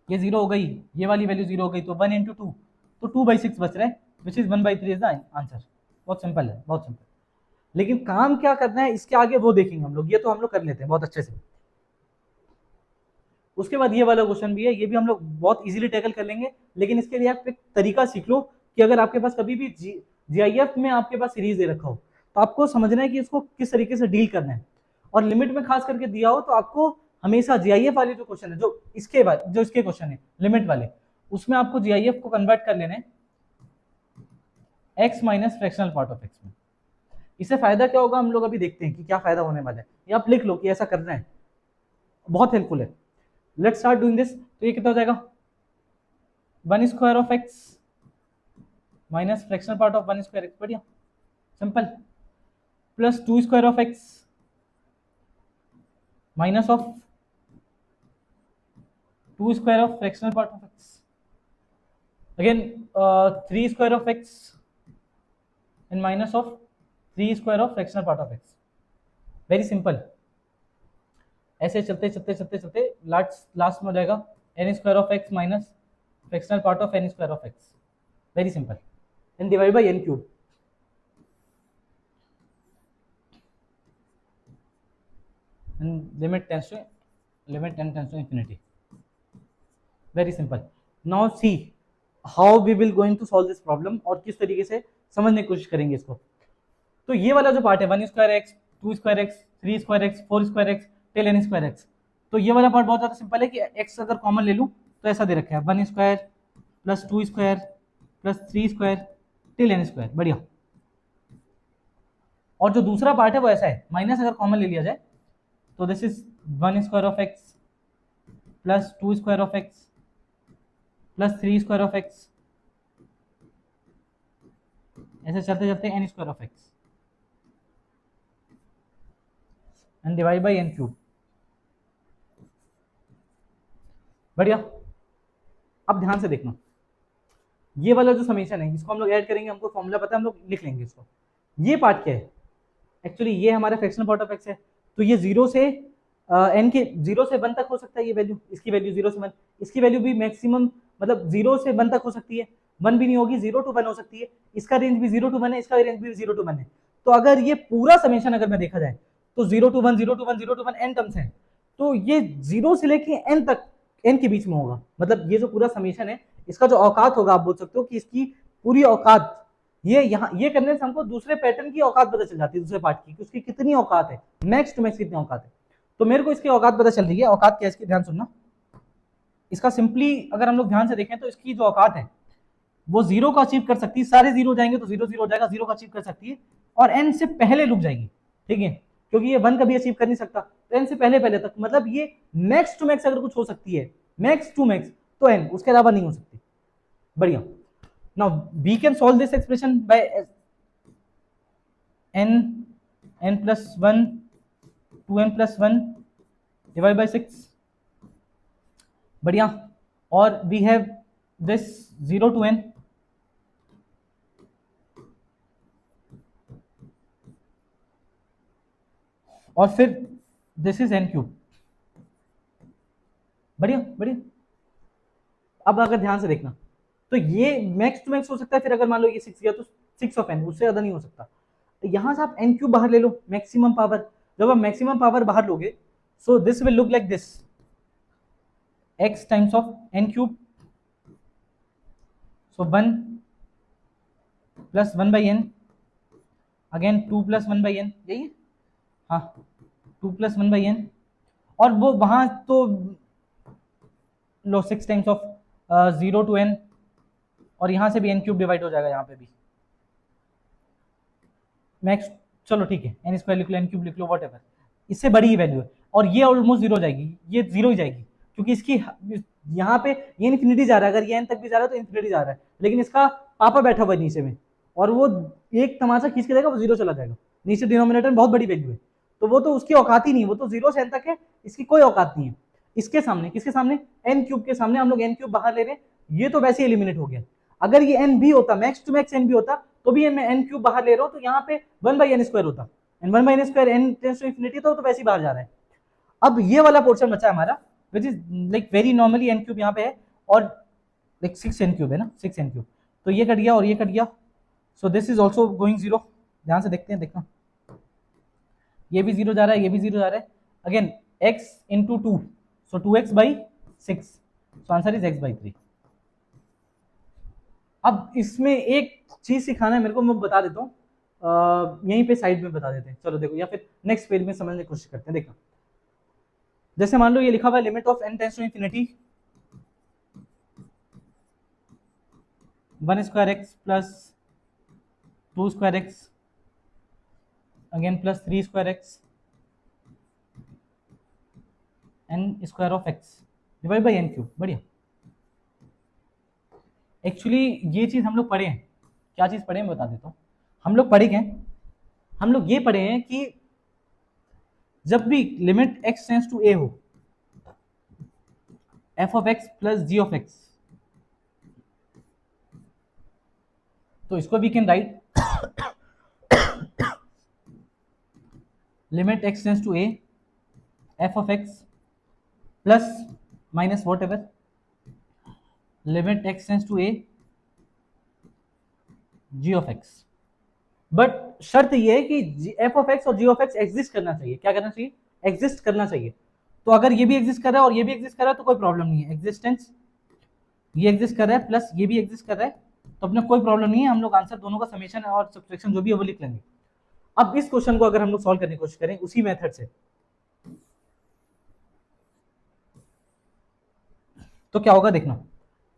ये 0 हो गई, ये वाली वैल्यू 0 हो गई. तो 1 इंटू 2 तो 2/6 बच रहा है which is 1/3 is the answer. बहुत सिंपल है, बहुत सिंपल. लेकिन काम क्या करना है इसके आगे वो देखेंगे हम लोग, ये तो हम लोग कर लेते हैं बहुत अच्छे से. उसके बाद ये वाला क्वेश्चन भी है, ये भी हम लोग बहुत इजीली टैकल कर लेंगे. लेकिन इसके लिए आप एक तरीका सीख लो कि अगर आपके पास कभी भी जीआईएफ में आपके पास सीरीज दे रखा हो तो आपको समझना है कि इसको किस तरीके से डील करना है. और लिमिट में खास करके दिया हो तो आपको हमेशा जीआईएफ वाले जो क्वेश्चन है, जो इसके क्वेश्चन है लिमिट वाले, उसमें आपको जीआईएफ को कन्वर्ट कर लेना है x minus fractional part of x में. इससे फायदा क्या होगा हम लोग अभी देखते हैं कि क्या फायदा होने वाला है. ये आप लिख लो कि ऐसा करना है, बहुत हेल्पफुल है. Let's start doing this. तो ये कितना हो जाएगा 1 square of x minus fractional part of 1 square x. बढ़िया simple. Plus 2 square of x minus of 2 square of fractional part of x. Again 3 square of x and minus of 3 square of fractional part of x. Very simple. ऐसे चलते चलते चलते चलते last में हो जाएगा n square of x minus fractional part of n square of x. Very simple. And divide by n cube. and limit tends to infinity. Very simple. Now see how we will going to solve this problem और किस तरीके से समझने की कोशिश करेंगे इसको. तो ये वाला जो पार्ट है 1 square x 2 square x 3 square x 4 square x till n square x. तो ये वाला पार्ट बहुत ज़्यादा सिंपल है कि x अगर कॉमन ले लूँ तो ऐसा दे रखा है 1 square plus 2 square plus 3 square till n square. बढ़िया. और जो दूसरा पार्ट है वो ऐसा है, माइनस अगर कॉमन ले लिया जाए तो this is 1 square of X plus 2 square of X plus 3 square of x, ऐसे चलते चलते n square of x and divide by n cube. बढ़िया। अब ध्यान से देखना, ये वाला जो समीशन है इसको हम लोग ऐड करेंगे, हमको फॉर्मूला पता है, हम लोग लिख लेंगे इसको। ये पार्ट क्या है, एक्चुअली ये हमारा फ्रैक्शनल पार्ट ऑफ एक्स है, तो ये 0 से n के 0 से 1 तक हो सकता है ये वैल्यू, इसकी वैल्यू 0 से 1, इसकी वैल्यू भी मैक्सिमम मतलब 0 से 1 तक हो सकती है, 1 भी नहीं होगी, 0 to 1 हो सकती है, इसका रेंज भी 0 to 1 है, इसका रेंज भी 0 to 1 है। तो अगर ये पूरा समेशन अगर मैं देखा जाए तो 0 to 1 0 to 1 0 to 1 n terms हैं, तो ये 0 से लेके n तक, n के बीच में होगा। मतलब ये जो पूरा समेशन है इसका जो औकात होगा, आप बोल सकते हो कि इसकी पूरी औकात, ये यहाँ ये करने से हमको दूसरे पैटर्न की औकात पता चल जाती है, दूसरे पार्ट की, कि उसकी कितनी औकात है, मैक्स टू मैक्स कितनी औकात है। तो मेरे को इसकी औकात पता चल रही है। औकात क्या है इसकी, ध्यान सुनना। इसका सिंपली अगर हम लोग ध्यान से देखें तो इसकी जो औकात है वो 0 को अचीव कर सकती है, सारे 0 हो जाएंगे तो 0 0 हो जाएगा, 0 को अचीव कर सकती है और n से पहले रुक जाएगी, ठीक है, क्योंकि ये 1 कभी अचीव कर नहीं सकता, तो n से पहले पहले तक, मतलब ये मैक्स टू मैक्स अगर कुछ हो सकती है, मैक्स टू मैक्स, तो n, उसके अलावा नहीं हो सकती। बढ़िया। Now we can solve this expression by n plus 1 2n plus 1 divide by 6। बढ़िया। और we have this 0 to n और फिर दिस इज n क्यूब। बढ़िया बढ़िया। अब अगर ध्यान से देखना तो ये मैक्स टू मैक्स हो सकता है, फिर अगर मान लो ये 6 गया तो 6 ऑफ n, उससे ज्यादा नहीं हो सकता। तो यहां से आप n क्यूब बाहर ले लो, मैक्सिमम पावर। जब आप मैक्सिमम पावर बाहर लोगे so this will look like this, x times of n cube, so 1 plus 1 by n, again 2 plus 1 by n, यही है, हाँ 2 प्लस 1 बाई n, और वो वहां तो लो 6 टाइम्स ऑफ 0 to n, और यहां से भी n क्यूब डिवाइड हो जाएगा, यहाँ पे भी मैक्स, चलो ठीक है, n स्क्वायर लिख लो, n क्यूब लिख लो, व्हाटएवर, इससे बड़ी ही वैल्यू है, और ये ऑलमोस्ट 0 हो जाएगी, ये 0 ही जाएगी, क्योंकि इसकी यहाँ पे ये इन्फिनिटी जा रहा है, अगर ये n तक भी जा रहा है तो इन्फिनिटी जा रहा है, लेकिन इसका पापा बैठा हुआ है नीचे में, और वो एक तमाचा खींच के देगा, वो 0 चला जाएगा, नीचे डिनोमिनेटर में बहुत बड़ी वैल्यू है, तो वो तो उसकी औकात ही नहीं है, वो तो 0 से n तक है, इसकी कोई औकात नहीं है। इसके सामने, किसके सामने, n क्यूब के सामने हम लोग n क्यूब बाहर ले रहे हैं, ये तो वैसे एलिमिनेट हो गया। अगर ये n भी होता, मैक्स टू मैक्स n भी होता, तो भी मैं n क्यूब बाहर ले रहा हूं, तो यहाँ पे 1 बाई n स्क्वायर होता, and 1 by n square n tends to infinity, तो वैसे ही बाहर जा रहा है। अब ये वाला पोर्शन बचा हमारा, which is like very normally n cube यहाँ पे है, और लाइक 6 n क्यूब है ना, 6 n क्यूब, तो ये कट गया और ये कट गया, सो दिस इज ऑल्सो गोइंग 0। ध्यान से देखते हैं, देखना, ये भी 0 जा रहा है, ये भी 0 जा रहा है, again x into 2, so 2x by 6, so answer is x by 3। अब इसमें एक चीज सिखाना है मेरे को, मैं बता देता हूँ, यहीं पे साइड में बता देते हैं, चलो देखो, या फिर नेक्स्ट पेज में समझने की कोशिश करते हैं। देखो, जैसे मान लो ये लिखा हुआ है limit of n tends to infinity 1 square x plus 2 square x again plus 3 square x n square of x divide by n cube. बढ़िया। एक्चुअली ये चीज हम लोग पढ़े हैं, क्या चीज पढ़े हैं बता देता हूँ। हम लोग पढ़े क्या, हम लोग ये पढ़े हैं कि जब भी limit x tends to a हो, f of x plus g of x, तो इसको we can write limit x tends to a f of x plus minus whatever limit x tends to a g of x। But शर्त ये है कि f of x और g of x exist करना चाहिए। क्या करना चाहिए, एग्जिस्ट करना चाहिए। तो अगर ये भी एग्जिस्ट कर रहा है और ये भी एग्जिस्ट कर रहा है तो कोई प्रॉब्लम नहीं है, एग्जिस्टेंस, ये एग्जिस्ट कर रहा है प्लस ये भी एग्जिस्ट कर रहा है, तो अपने कोई प्रॉब्लम नहीं है, हम लोग आंसर दोनों का समेशन और सब्ट्रैक्शन जो भी है वो लिख लेंगे। अब इस क्वेश्चन को अगर हम लोग सॉल्व करने की कोशिश करें उसी मेथड से, तो क्या होगा देखना।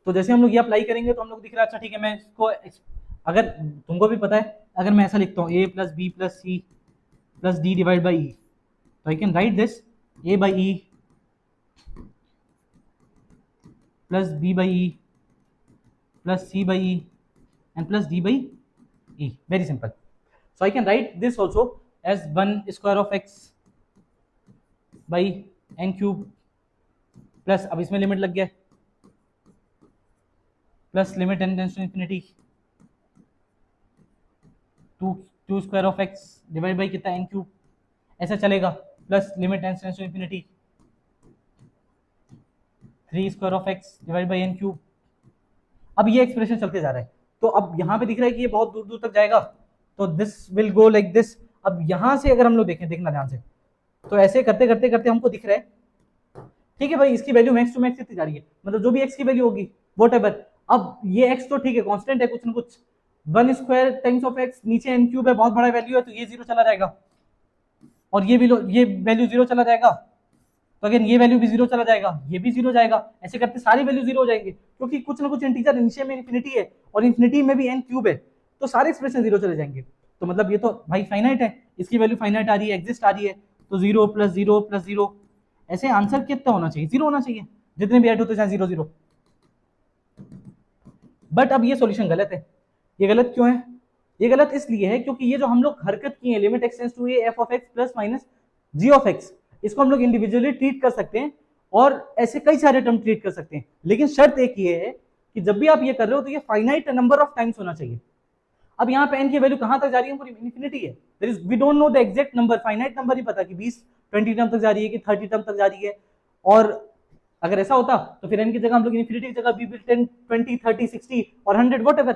तो जैसे हम लोग ये अप्लाई करेंगे तो हम लोग दिख रहा है, अच्छा ठीक है, मैं इसको, अगर तुमको भी पता है, अगर मैं ऐसा लिखता हूँ a plus b plus c plus d divide by e, तो I can write this a by e plus b by e plus c by e and plus d by e. Very simple. So I can write this also as 1 square of x by n cube plus, अब इसमें limit लग गया, plus limit n tends to infinity 2 square of x divide by कितना n cube, ऐसा चलेगा, plus limit n tends to infinity 3 square of x divide by n cube. अब ये expression चलते जा रहा है, तो अब यहाँ पे दिख रहा है कि ये बहुत दूर दूर तक जाएगा, तो this will go like this. अब यहाँ से अगर हम लोग देखें, देखना ध्यान से, तो ऐसे करते करते करते हमको दिख रहा है, ठीक है भाई, इसकी वैल्यू मैक्स टू मैक्स कितनी जा रही है, मतलब जो भी x की वैल्यू होगी व्हाटएवर. अब ये x तो ठीक है, कांस्टेंट है कुछ ना कुछ, 1 स्क्वायर टाइम्स ऑफ x, नीचे n क्यूब है, बहुत बड़ा वैल्यू है, तो ये 0 चला जाएगा, और ये वैल्यू 0 चला जाएगा, तो अगेन ये वैल्यू भी 0 चला जाएगा, ये भी 0 जाएगा, ऐसे करते सारी वैल्यू 0 हो जाएंगे, क्योंकि कुछ ना कुछ इंटीजर नीचे में इंफिनिटी है और इंफिनिटी में भी n क्यूब है, तो सारे एक्सप्रेशन 0 चले जाएंगे. तो मतलब ये तो भाई फाइनाइट है, इसकी वैल्यू फाइनाइट आ रही है, एग्जिस्ट आ रही है, तो 0 प्लस 0 प्लस 0, ऐसे आंसर कितना होना चाहिए, 0 होना चाहिए, जितने भी ऐड होते जाए 0 0. बट अब ये सॉल्यूशन गलत है. ये गलत क्यों है? ये गलत इसलिए है क्योंकि ये जो हम लोग हरकत की है, limit x tends to A F of X plus minus G of X, इसको हम लोग इंडिविजुअली ट्रीट कर सकते हैं और ऐसे कई सारे टर्म ट्रीट कर सकते हैं, लेकिन शर्त एक ये है कि जब भी आप ये कर रहे हो तो ये फाइनाइट नंबर ऑफ टाइम्स होना चाहिए. अब यहाँ पे n की वैल्यू कहां तक जा रही है, पूरी इन्फिनिटी है, there is we don't know the exact number, finite number ही पता कि 20-20 टर्म तक जा रही है कि 30 टर्म तक जा रही है. और अगर ऐसा होता तो फिर n की जगह हम लोग इन्फिनिटी की जगह 10 20 30 60 और 100 व्हाटएवर,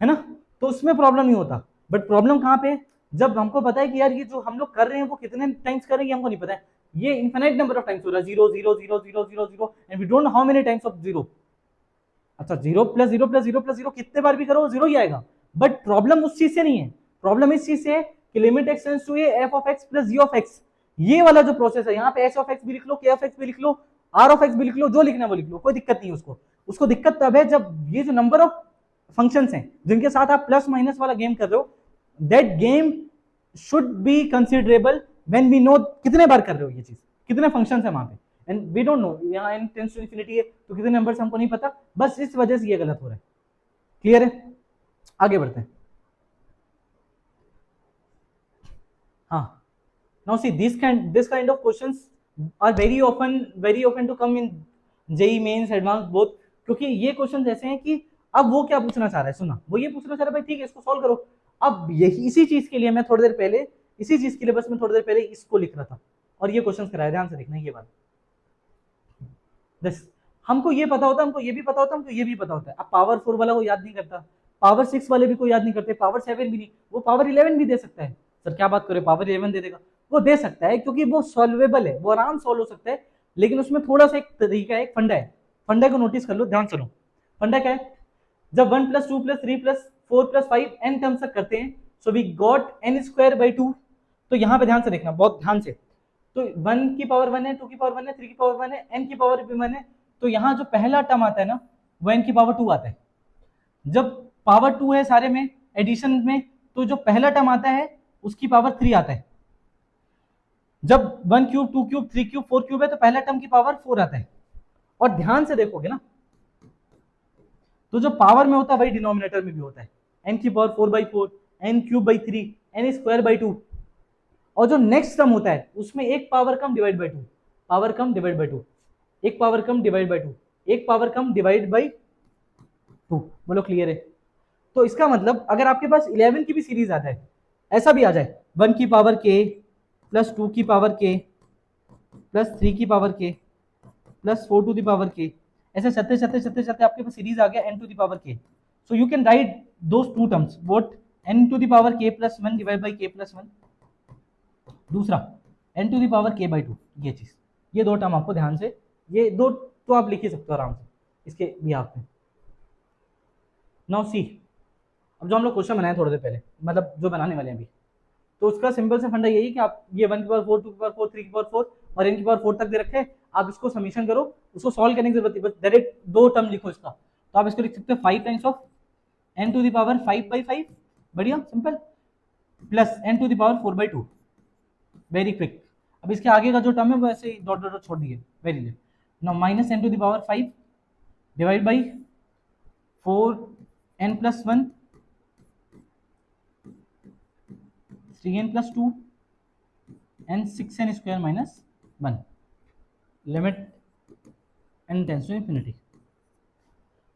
है ना, तो उसमें प्रॉब्लम नहीं होता. बट प्रॉब्लम कहाँ पे, जब हमको पता है कि यार ये जो हम लोग कर रहे हैं वो कितने टाइम्स कर रहे हैं हमको नहीं पता है, ये इनफिनाइट नंबर ऑफ टाइम्स हो रहा है, 0 0 0 0 0 0 and we don't know how many times of 0. अच्छा 0 प्लस 0 प्लस 0 प्लस 0 कितने बार भी करो 0 ही आएगा. बट प्रॉब्लम उस चीज से नहीं है, प्रॉब्लम इस चीज से है कि limit X tends to A F of X plus G of X, ये वाला जो प्रोसेस है, यहाँ पे एस ऑफ एक्स भी लिख लो, के ऑफ एक्स भी लिख लो, आर ऑफ एक्स भी लिख लो, जो लिखना वो लिख लो, कोई दिक्कत नहीं है उसको. उसको दिक्कत तब है जब ये जो नंबर ऑफ फंक्शंस हैं जिनके साथ आप प्लस माइनस वाला गेम कर रहे हो, that game should be considerable when we know कितने बार कर रहे हो ये चीज, कितने फंक्शंस है वहां पे, एंड वी डोंट नो, यहाँ n टेंड्स टू इंफिनिटी है तो कितने नंबर्स हमको नहीं पता, बस इस वजह से ये गलत हो रहा है. क्लियर है? आगे बढ़ते हैं. हाँ, now see this kind of questions are very often to come in JEE mains advanced both, क्योंकि ये क्वेश्चन ऐसे हैं कि अब वो क्या पूछना चाह रहा है, सुना, वो ये पूछना चाह रहा है भाई ठीक है इसको सॉल्व करो. अब यही इसी चीज के लिए मैं थोड़ी देर पहले, इसी चीज के लिए बस मैं थोड़ी देर पहले इसको लिख रहा था और ये क्वेश्चन कराया, ध्यान से देखना ये बात. बस हमको ये पता होता, हमको ये भी पता होता, हमको ये भी पता होता है. अब पावर 4 वाला वो याद नहीं करता, पावर 6 वाले भी कोई याद नहीं करते, पावर 7 भी नहीं, वो पावर 11 भी दे सकता है. सर क्या बात करें, पावर 11 दे देगा, वो दे सकता है क्योंकि वो सॉल्वेबल है, वो आराम सॉल्व हो सकता है, लेकिन उसमें थोड़ा सा एक तरीका है, एक फंडा है. फंडा को नोटिस कर लो, ध्यान सुनो. फंडा क्या है, जब 1 plus 2 plus 3 plus 4 plus 5 n terms तक करते हैं, so we got n square by 2. तो यहाँ पे ध्यान से देखना, बहुत ध्यान से, तो 1 की पावर 1 है, 2 की पावर 1 है, 3 की पावर 1 है, n की पावर भी 1 है, तो यहाँ जो पहला टर्म आता है ना वो n की पावर 2 आता है. जब पावर 2 है सारे में एडिशन में, तो जो पहला टर्म आता है उसकी पावर 3 आता है. जब 1 क्यूब 2 क्यूब 3 क्यूब 4 क्यूब है तो पहला टर्म की पावर 4 आता है. और ध्यान से देखोगे ना तो जो पावर में होता है वही डिनोमिनेटर में भी होता है, n की power 4/4, n cube by 3, n square by 2. और जो नेक्स्ट टर्म होता है उसमें एक power come divide by 2, power come divide by 2, एक पावर कम डिवाइड बाई 2, एक पावर कम डिवाइड बाई 2. बोलो क्लियर है? तो इसका मतलब अगर आपके पास 11 की भी सीरीज आ जाए, ऐसा भी आ जाए 1 की पावर k प्लस 2 की पावर k प्लस 3 की power k plus 4 to the power k, ऐसे चलते चलते चलते चलते आपके पास सीरीज आ गया n to the power k. So you can write those two terms, what, n to the power k plus 1 divide by k plus 1, दूसरा n to the power k by 2. ये चीज, ये दो टर्म आपको ध्यान से, ये दो तो आप लिख ही सकते हो आराम से इसके भी आप में. नाउ सी, अब जो हम लोग क्वेश्चन बनाए थोड़ी देर पहले, मतलब जो बनाने वाले हैं अभी, तो उसका सिंपल से फंडा यही कि आप ये 1 की पावर 4, 2 की पावर 4, 3 की पावर 4 और n की पावर 4 तक दे रखे हैं, आप इसको समीशन करो, उसको सॉल्व करने की जरूरत है, बस डायरेक्ट दो टर्म लिखो इसका. तो आप इसको लिख सकते हो 5 times of n to the power 5/5, बढ़िया simple, plus n to the power 4/2, very quick. अब इसके आगे का जो टर्म है वो ऐसे ही डॉट डॉट डॉट छोड़ दिए, very good. Now minus N to the power 5 divide by 4n plus 1 3n plus 2 and 6n square minus 1 limit n tends to infinity.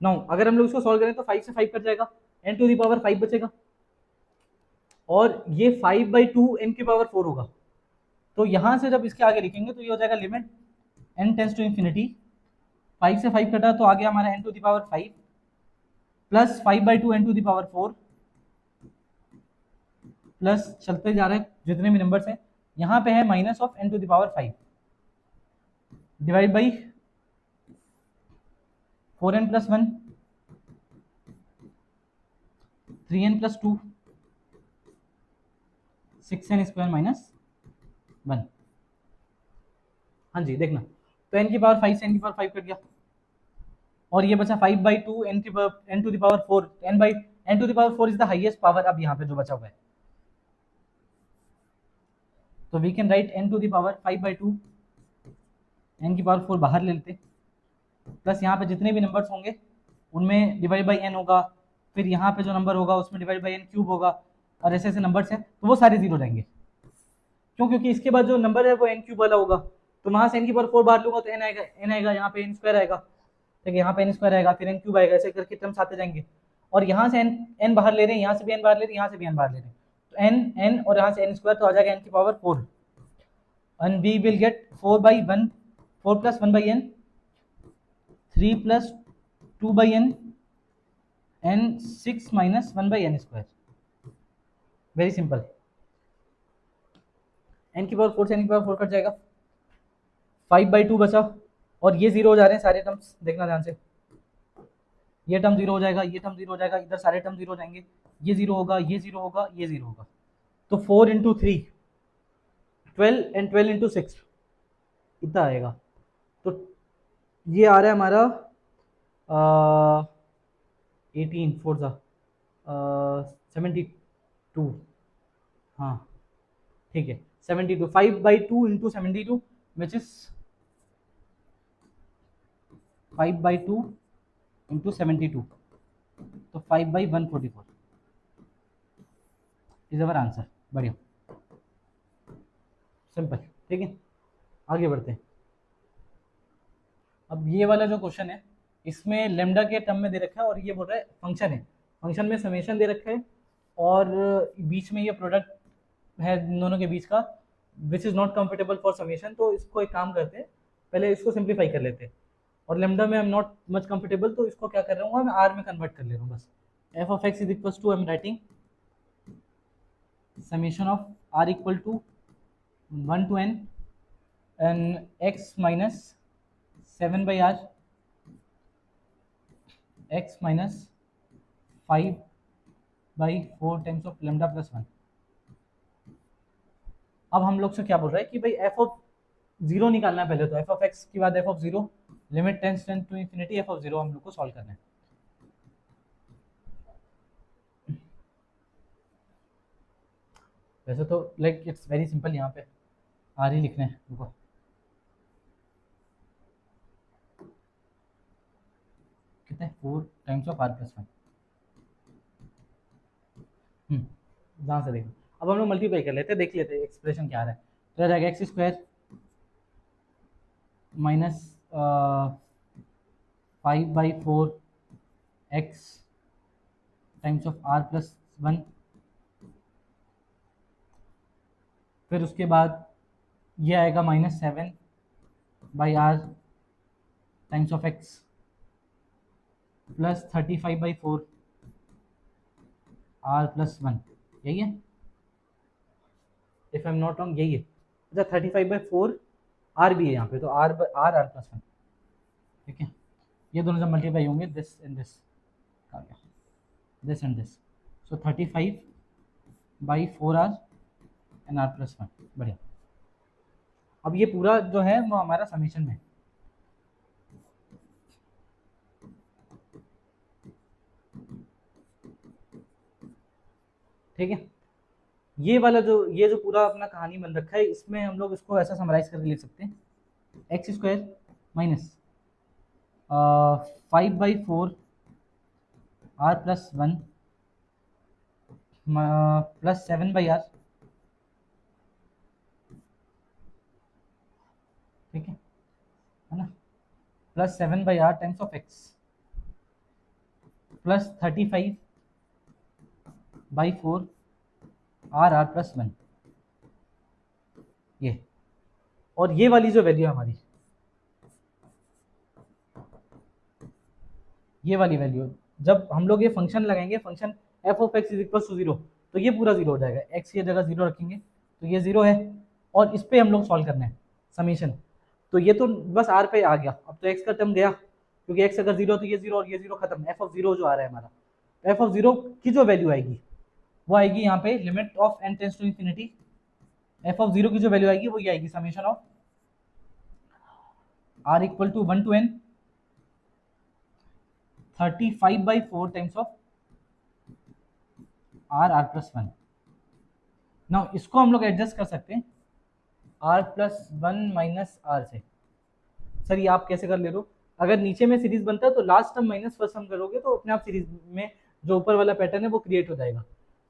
Now अगर हम लोग इसको सॉल्व करें तो 5 से 5 कट जाएगा, n टू द पावर 5 बचेगा, और ये 5/2 n की पावर 4 होगा। तो यहां से जब इसके आगे लिखेंगे तो ये हो जाएगा limit n tends to infinity, 5 से 5 कटा तो आ गया हमारा n to the power 5 plus 5/2 n to the power 4 plus चलते जा रहे हैं जितने भी नंबर्स हैं, यहाँ पे है minus of n to the power 5 divide by 4n plus 1 3n plus 2 6n square minus 1। हाँ जी देखना, तो n की पावर 5 से n की पावर 5 कट गया, और ये बचा 5/2 n to the power 4, n to the power 4 is the highest power अब यहाँ पे जो बचा हुआ है। तो we can write n to the power 5/2, n की पावर 4 बाहर ले लेते, प्लस यहाँ पे जितने भी नंबर्स होंगे उनमें डिवाइड बाई n होगा, फिर यहाँ पे जो नंबर होगा उसमें डिवाइड बाई n क्यूब होगा, और ऐसे ऐसे नंबर्स हैं तो वो सारे जीरो रहेंगे। क्यों? क्योंकि इसके बाद जो नंबर है वो n क्यूब वाला होगा, तो वहाँ से n की पावर 4 बाहर लूंगा तो n आएगा, यहाँ पे n स्क्वायर आएगा, ठीक है, यहाँ पे n स्क्वायर आएगा, फिर n क्यूब आएगा, ऐसे करके टर्म्स आते जाएंगे। और यहाँ से n बाहर ले रहे हैं, यहाँ से भी n बाहर ले रहे हैं, यहाँ से भी n बाहर ले रहे हैं, तो n और यहाँ से n स्क्वायर तो आ जाएगा n की power 4, and we will get 4/1 4 plus 1/n 3 plus 2/n and 6 minus 1/n square। Very simple, n की पावर 4 से n की पावर 4 कट जाएगा, 5/2 बचा, और ये जीरो हो जा रहे हैं सारे टर्म्स, देखना ध्यान से, ये टर्म जीरो हो जाएगा, ये टर्म जीरो हो जाएगा, इधर सारे टर्म जीरो हो जाएंगे, ये जीरो होगा, ये जीरो होगा, ये जीरो होगा, तो 4 इंटू 3 12 एंड 12 इंटू 6 इतना आएगा। तो ये आ रहा है हमारा 18 4 सा 72, हाँ ठीक है 72, 5/2 इंटू 72 विच इज 5/2 इंटू 72, तो 5/144 इज अवर आंसर। बढ़िया, सिंपल, ठीक है, आगे बढ़ते हैं। अब ये वाला जो क्वेश्चन है इसमें लेमडा के टर्म में दे रखा है, और ये बोल रहा है फंक्शन है, फंक्शन में समेशन दे रखा है, और बीच में ये प्रोडक्ट है दोनों के बीच का, which is not comfortable for summation. तो इसको एक काम करते हैं, पहले इसको सिंप्लीफाई कर लेते हैं, और लेमडा में आई एम नॉट मच कंफर्टेबल, तो इसको क्या कर रहा हूँ मैं आर में कन्वर्ट कर ले रहा हूँ बस। F of X is equal to, I am writing summation of R equal to 1 to n and x minus 7/r x minus 5/4 times of lambda plus 1। अब हम लोग से क्या बोल रहा है कि भाई एफ ऑफ जीरो निकालना है पहले, तो एफ ऑफ एक्स के बाद F of zero, limit tends to infinity F of zero हम लोग को सॉल्व करना है। वैसे तो लाइक इट्स वेरी सिंपल, यहाँ पे आर ही लिखना है, रुको कितना है 4 टाइम्स ऑफ आर प्लस 1, जहाँ से देखो, अब हम लोग मल्टीप्लाई कर लेते हैं, देख लेते हैं एक्सप्रेशन क्या आ रहा है। तो रहेगा X square minus 5/4 X times of are plus 1, फिर उसके बाद ये आएगा -7/r times of X plus 35/4 r plus 1, यही है if I am not wrong, यही है। अच्छा 35/4 r भी है यहाँ पे, तो r प्लस 1, ठीक है, ये दोनों जब मल्टीप्लाई होंगे दिस एंड दिस आ गया, this and this, so 35/4r and r plus 1, बढ़िया। अब ये पूरा जो है वो हमारा समीशन में, ठीक है, ये जो पूरा अपना कहानी बन रखा है, इसमें हम लोग इसको ऐसा समराइज करके लिख सकते हैं, X square minus 5/4 R plus 1 plus 7/r, ठीक है ना, plus 7/r times of X plus 35/4 R plus 1, ये और ये वाली जो वैल्यू है हमारी, ये वाली वैल्यू जब हम लोग ये फंक्शन लगाएंगे, function F of X is equal to 0, तो ये पूरा 0 हो जाएगा, एक्स की जगह 0 रखेंगे तो ये 0 है, और इस पे हम लोग सॉल्व करना है समीशन। तो ये तो बस आर पे आ गया, अब तो एक्स का टर्म गया, क्योंकि एक्स अगर 0 तो ये 0 और ये 0 खत्म, एफ ऑफ 0 जो आ रहा है हमारा, एफ ऑफ 0 की जो वैल्यू आएगी वो आएगी यहाँ पे limit of n tends to infinity, F of 0 की जो वैल्यू आएगी वो ये आएगी summation of r equal to 1 to n 35/4 times of r plus 1। Now इसको हम लोग एडजस्ट कर सकते हैं r प्लस 1 माइनस r से। सर ये आप कैसे कर ले रहे हो? अगर नीचे में सीरीज बनता है तो last term minus first term करोगे तो अपने आप सीरीज में जो ऊपर वाला पैटर्न है वो क्रिएट हो जाएगा,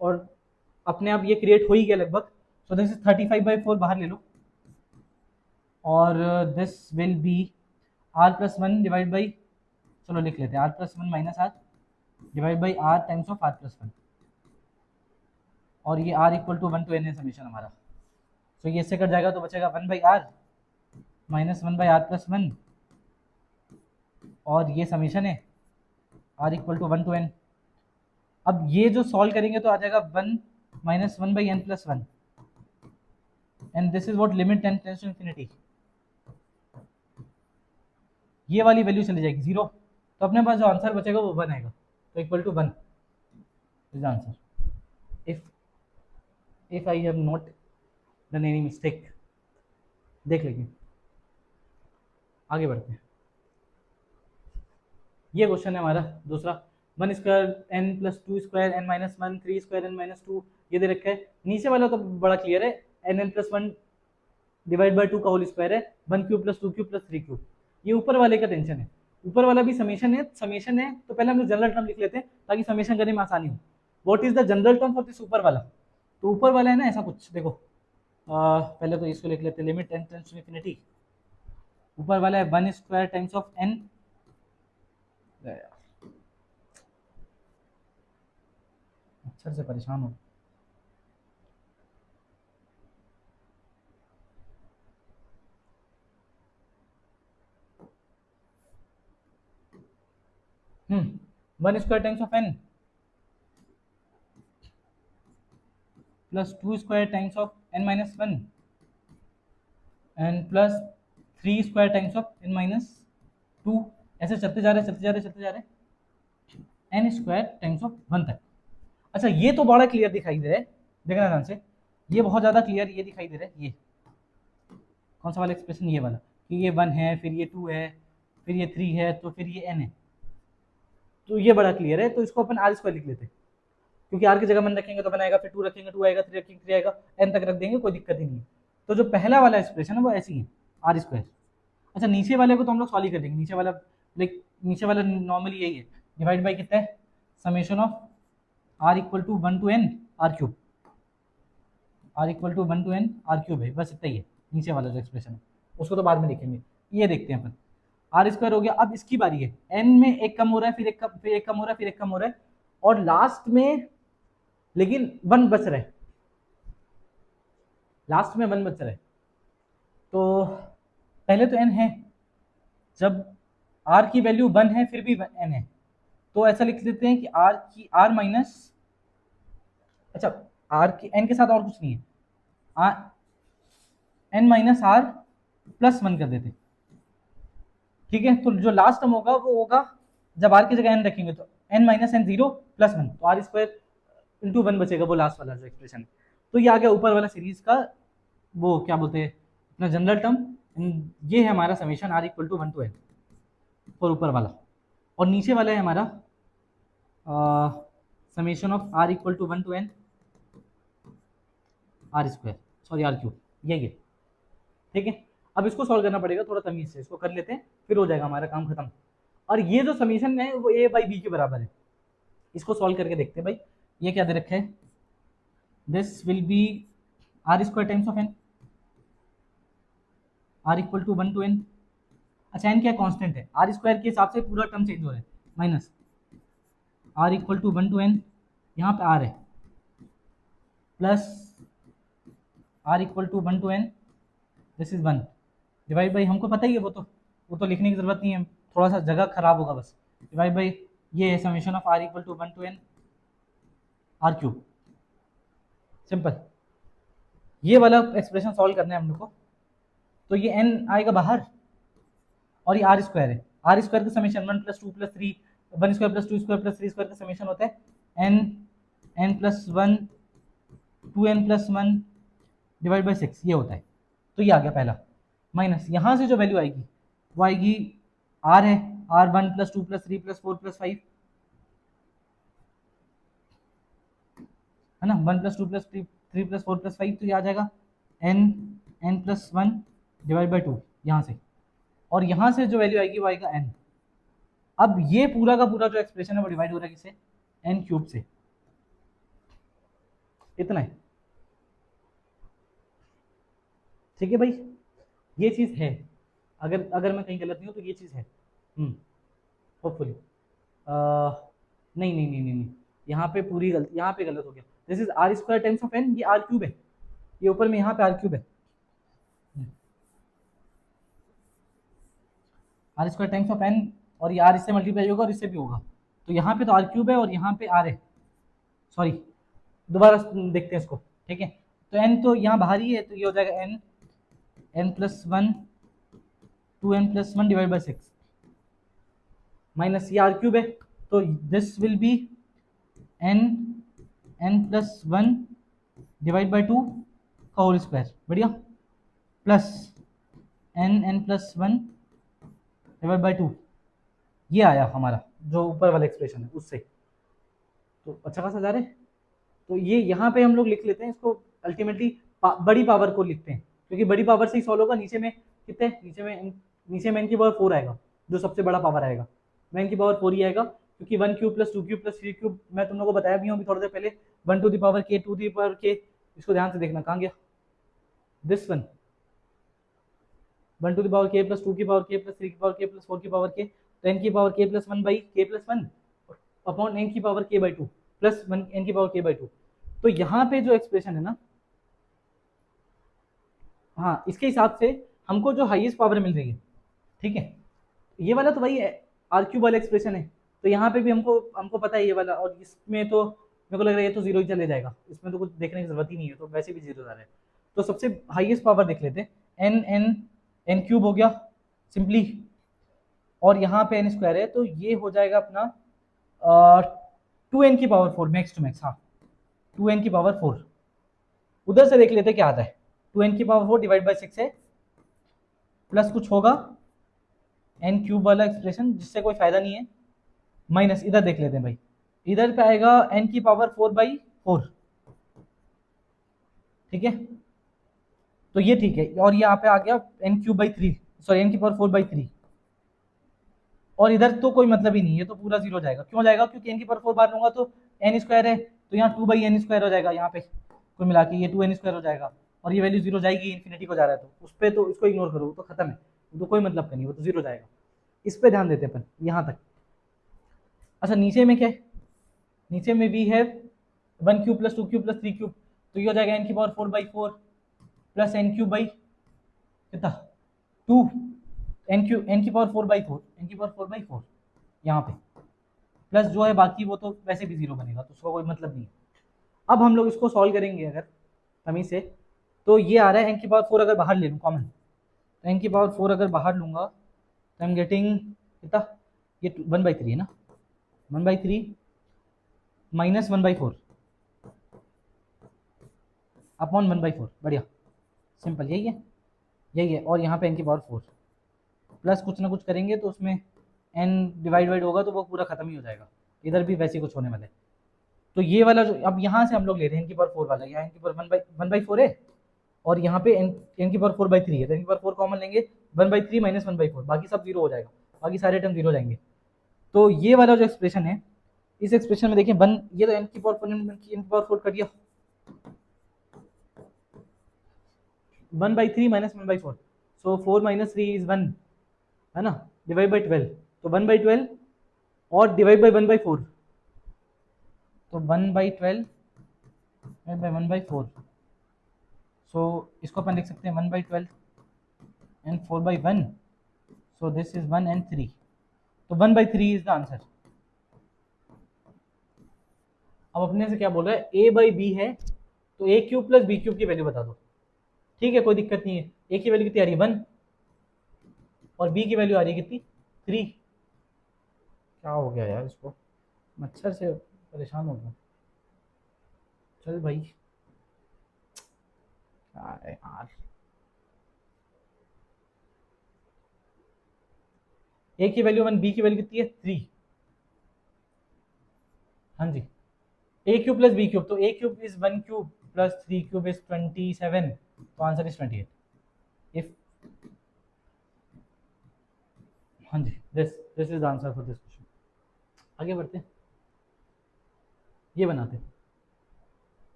और अपने आप ये क्रिएट हो ही गया लगभग। सो दिस इज 35/4 बाहर ले लो, और this will be r plus 1 divide by, चलो लिख लेते हैं r plus 1 minus r divide by r times of r plus 1, और ये r equal to 1 to n है समीशन हमारा। तो ये इससे कट जाएगा तो बचेगा 1/r माइनस 1/r प्लस 1, और ये समीशन है r equal to 1 to n। अब ये जो सॉल्व करेंगे तो आ जाएगा 1 minus 1/n plus 1, and this is what limit n tends to infinity. ये वाली वैल्यू चली जाएगी 0, तो अपने पास जो आंसर बचेगा वो 1 आएगा, तो equal to 1 is answer, if I have not done any mistake. देख लेंगे, आगे बढ़ते हैं। ये क्वेश्चन है हमारा दूसरा, 1 square n plus 2 square n minus 1 3 square n minus 2, ये दे रखा है। नीचे वाला तो बड़ा क्लियर है, n प्लस 1 डिवाइड बाई 2 का होल स्क्वायर है, 1 cube plus 2 cube plus 3 cube. ये ऊपर वाले का टेंशन है, ऊपर वाला भी समीशन है, समीशन है तो पहले हम लोग जनरल टर्म लिख लेते हैं ताकि समीशन करने में आसानी हो। What is the general term for this ऊपर वाला? तो ऊपर वाला है ना ऐसा कुछ, देखो पहले तो इसको लिख लेते हैं, limit n tends to infinity, ऊपर वाला है 1 स्क्वायर टाइम्स ऑफ n, अक्षर से परेशान हो, one square times of n plus 2 square times of n minus 1 and plus 3 square times of n minus 2, ऐसे चलते जा रहे n स्क्वायर टाइम्स ऑफ 1 तक। अच्छा ये तो बड़ा क्लियर दिखाई दे रहा है, देखना ध्यान से, ये बहुत ज़्यादा क्लियर ये दिखाई दे रहा है। ये कौन सा वाला एक्सप्रेशन? ये वाला, कि ये 1 है, फिर ये 2 है, फिर ये 3 है, तो फिर ये n है, तो ये बड़ा क्लियर है। तो इसको अपन r स्क्वायर लिख लेते हैं, क्योंकि r की जगह 1 रखेंगे तो बनाएगा, फिर 2 रखेंगे 2 आएगा, 3 रखेंगे 3 आएगा, n तक रख देंगे, कोई दिक्कत ही नहीं है। तो जो पहला वाला एक्सप्रेशन है वो ऐसी है, r स्क्वायर। अच्छा नीचे वाले को तो हम लोग सॉल्व कर देंगे, नीचे वाला लाइक नीचे वाला नॉर्मली यही है, डिवाइड बाई कितना है, summation of r equal to 1 to n r cube, r equal to 1 to n r cube है, बस इतना ही है नीचे वाला जो एक्सप्रेशन है, उसको तो बाद में लिखेंगे। ये देखते हैं अपन, आर स्क्वायर हो गया। अब इसकी बारी है, n में एक कम हो रहा है, फिर एक कम हो रहा है, फिर एक कम हो रहा है, और लास्ट में लेकिन 1 बच रहा है, लास्ट में 1 बच रहा है। तो पहले तो n है, जब r की वैल्यू 1 है फिर भी n है, तो ऐसा लिख देते हैं कि r माइनस, अच्छा r की n के साथ और कुछ नहीं है, n माइनस r प्लस 1 कर देते, ठीक है। तो जो लास्ट टर्म होगा वो होगा, जब r की जगह n रखेंगे तो n माइनस n 0 प्लस 1, तो r स्क्वायर इंटू 1 बचेगा, वो लास्ट वाला जो एक्सप्रेशन है। तो ये आ गया ऊपर वाला सीरीज का, वो क्या बोलते हैं अपना जनरल टर्म। ये है हमारा summation r equal to 1 to n और ऊपर वाला, और नीचे वाला है हमारा summation of r equal to 1 to n R square, sorry R cube, यही है। ठीक है, अब इसको सॉल्व करना पड़ेगा थोड़ा तमीज से, इसको कर लेते हैं फिर हो जाएगा हमारा काम खत्म। और ये जो समीशन है वो ए बाई बी के बराबर है। इसको सॉल्व करके देखते हैं भाई। ये क्या दे रखा है, this will be R square times of N, R equal to 1 to n। अच्छा एन क्या कांस्टेंट है, आर स्क्वायर के हिसाब से पूरा टर्म चेंज हो रहा है, minus R equal to 1 to n, यहाँ पे आर है, plus R equal to 1 to n, this is 1 divide by, हमको पता ही है वो तो लिखने की जरूरत नहीं है, थोड़ा सा जगह खराब होगा बस, डिवाइड बाई ये है summation of R equal to 1 to n R cube. Simple, ये वाला एक्सप्रेशन सॉल्व करना है हम लोग को। तो ये n आएगा बाहर और ये आर स्क्वायर है, आर स्क्वायर का समेशन 1 + 2 + 3, 1 स्क्वायर + 2 स्क्वायर + 3 स्क्वायर का समेशन होता है n + 1 2n + 1 डिवाइड बाई 6, ये होता है। तो ये आ गया पहला, माइनस यहाँ से जो वैल्यू आएगी वो आएगी r है, r 1 + 2 + 3 + 4 + 5 है ना, 1 + 2 + 3 + 4 + 5, तो ये आ जाएगा n + 1 डिवाइड बाई 2 यहाँ से, और यहाँ से जो वैल्यू आएगी वो आएगा n। अब ये पूरा का पूरा जो एक्सप्रेशन है वो डिवाइड हो रहा है किससे, n क्यूब से, इतना है। ठीक है भाई, ये चीज़ है, अगर मैं कहीं गलत नहीं हूँ तो ये चीज़ है, होपफुली। नहीं नहीं नहीं नहीं नहीं, यहाँ पे पूरी गलत, यहाँ पे गलत हो गया। This is are square times of N, ये आर क्यूब है, ये ऊपर में यहाँ पे आर क्यूब है, are square times of N, और ये आर इससे मल्टीप्लाई होगा और इससे भी होगा, तो यहाँ पे तो आर क्यूब है और यहाँ पे आर है, सॉरी दोबारा देखते हैं इसको। ठीक है, तो एन तो यहाँ बाहर ही है, तो ये हो जाएगा n + 1 2n + 1 divide by 6 minus ये आर क्यूब है, तो this will B n + 1 divide by 2 का होल स्क्वायर, बढ़िया, प्लस n + 1 डिवाइड बाई 2, ये आया हमारा जो ऊपर वाला एक्सप्रेशन है उससे। तो अच्छा खासा जा रहा है। तो ये यहाँ पे हम लोग लिख लेते हैं इसको, अल्टीमेटली बड़ी पावर को लिखते हैं, क्योंकि बड़ी पावर से ही सॉल्व होगा। नीचे में कितने, नीचे में n की पावर 4 आएगा, जो सबसे बड़ा पावर आएगा n की पावर 4 ही आएगा, क्योंकि 1 क्यूब + 2 क्यूब + 3 क्यूब मैं तुम लोगों को बताया भी हूँ अभी थोड़ी देर पहले, 1 to the power k 2 to the power k, इसको ध्यान से देखना कहाँ गया, this 1 1 to the power k + 2 की पावर k + 3 की पावर k + 4 की पावर k, तो n की power k + 1 by k + 1 upon n की power k by 2 plus n की पावर k बाई 2। तो यहाँ पे जो एक्सप्रेशन है ना, हाँ इसके हिसाब से हमको जो हाईएस्ट पावर मिल रही है, ठीक है, ये वाला तो वही है आर क्यूब वाला एक्सप्रेशन है, तो यहाँ पे भी हमको पता है ये वाला, और इसमें तो मेरे को लग रहा है ये तो जीरो ही चले जाएगा, इसमें तो कुछ देखने की जरूरत ही नहीं है, तो वैसे भी जीरो जा रहा है। तो सबसे हाईएस्ट पावर देख लेते हैं, एन क्यूब हो गया सिंपली, और यहाँ पे n स्क्वायर है, तो ये हो जाएगा अपना 2n की पावर 4 मैक्स टू मैक्स, हाँ 2n की पावर 4। उधर से देख लेते क्या आता है, 2n की पावर 4 डिवाइड बाई 6 है, प्लस कुछ होगा n क्यूब वाला एक्सप्रेशन जिससे कोई फायदा नहीं है, माइनस इधर देख लेते हैं भाई, इधर पे आएगा n की पावर 4/4, ठीक है, तो ये ठीक है, और यहाँ पे आ गया n³ 3, सॉरी n की पावर 4/3, और इधर तो कोई मतलब ही नहीं है, तो पूरा जीरो जाएगा। क्यों जाएगा, क्योंकि n की पावर 4 बार लूंगा तो n स्क्वायर है, तो यहाँ 2/n² हो जाएगा, यहाँ पे कोई मिला के ये 2n² हो जाएगा, और ये वैल्यू जीरो जाएगी, इन्फिनिटी को जा रहा है, तो उस पर तो इसको इग्नोर करो, तो खत्म है, तो कोई मतलब का नहीं, वो तो जीरो जाएगा। इस पर ध्यान देते अपन यहाँ तक। अच्छा नीचे में क्या है, नीचे में भी है 1 क्यूब + 2 क्यूब + 3 क्यूब, तो ये हो जाएगा n की पावर 4/4 प्लस n³ कितना 2, n की पावर 4/4, n की पावर 4/4 यहाँ पे, प्लस जो है बाकी वो तो वैसे भी जीरो बनेगा, तो उसका कोई मतलब नहीं है। अब हम लोग इसको सॉल्व करेंगे अगर तमीज से, तो ये आ रहा है n की पावर 4 अगर बाहर ले लूँ कॉमन, तो n की पावर 4 अगर बाहर लूँगा तो आई एम गेटिंग कितना, ये 1/3 है ना, 1/3 माइनस 1/4 अपॉन 1/4, बढ़िया सिंपल, यही है, और यहाँ पे n की पावर 4 प्लस कुछ ना कुछ करेंगे तो उसमें n डिवाइड होगा तो वो पूरा खत्म ही हो जाएगा, इधर भी वैसे कुछ होने वाला है। तो ये वाला जो अब यहाँ से हम लोग ले रहे हैं n⁴ वाला, यहाँ n⁴ 1/4 है और यहाँ पे n⁴/3 है, तो n⁴ कॉमन लेंगे 1/3 माइनस 1/4, बाकी सब जीरो हो जाएगा, बाकी सारे टर्म जीरो हो जाएंगे। तो ये वाला जो एक्सप्रेशन है, इस एक्सप्रेशन में देखिए वन, ये तो n⁴ कर दिया 1/3 माइनस 1/4, सो 4 माइनस 3 इज 1 है ना, डिवाइड बाई 12, तो 1/12 और डिवाइड बाई 1/4, तो 1/12 डिवाइड बाई 1/4, सो इसको अपन लिख सकते हैं 1/12 and 4/1, so this is 1 and 3, तो 1/3 is the answer। अब अपने से क्या बोल रहा है, a/b है, तो a³ + b³ की वैल्यू बता दो। ठीक है, कोई दिक्कत नहीं है। a की वैल्यू कितनी आ रही है 1 और b की वैल्यू आ रही है कितनी 3। क्या हो गया यार, इसको मच्छर से परेशान हो गया। चल भाई यार, a की वैल्यू 1, b की वैल्यू कितनी है 3। हाँ जी, a³ + b³, तो a³ इज 1³ + 3³ इज 27, तो आंसर इज 28। इफ हाँ जी, this is the answer for this question. आगे बढ़ते हैं, ये बनाते हैं।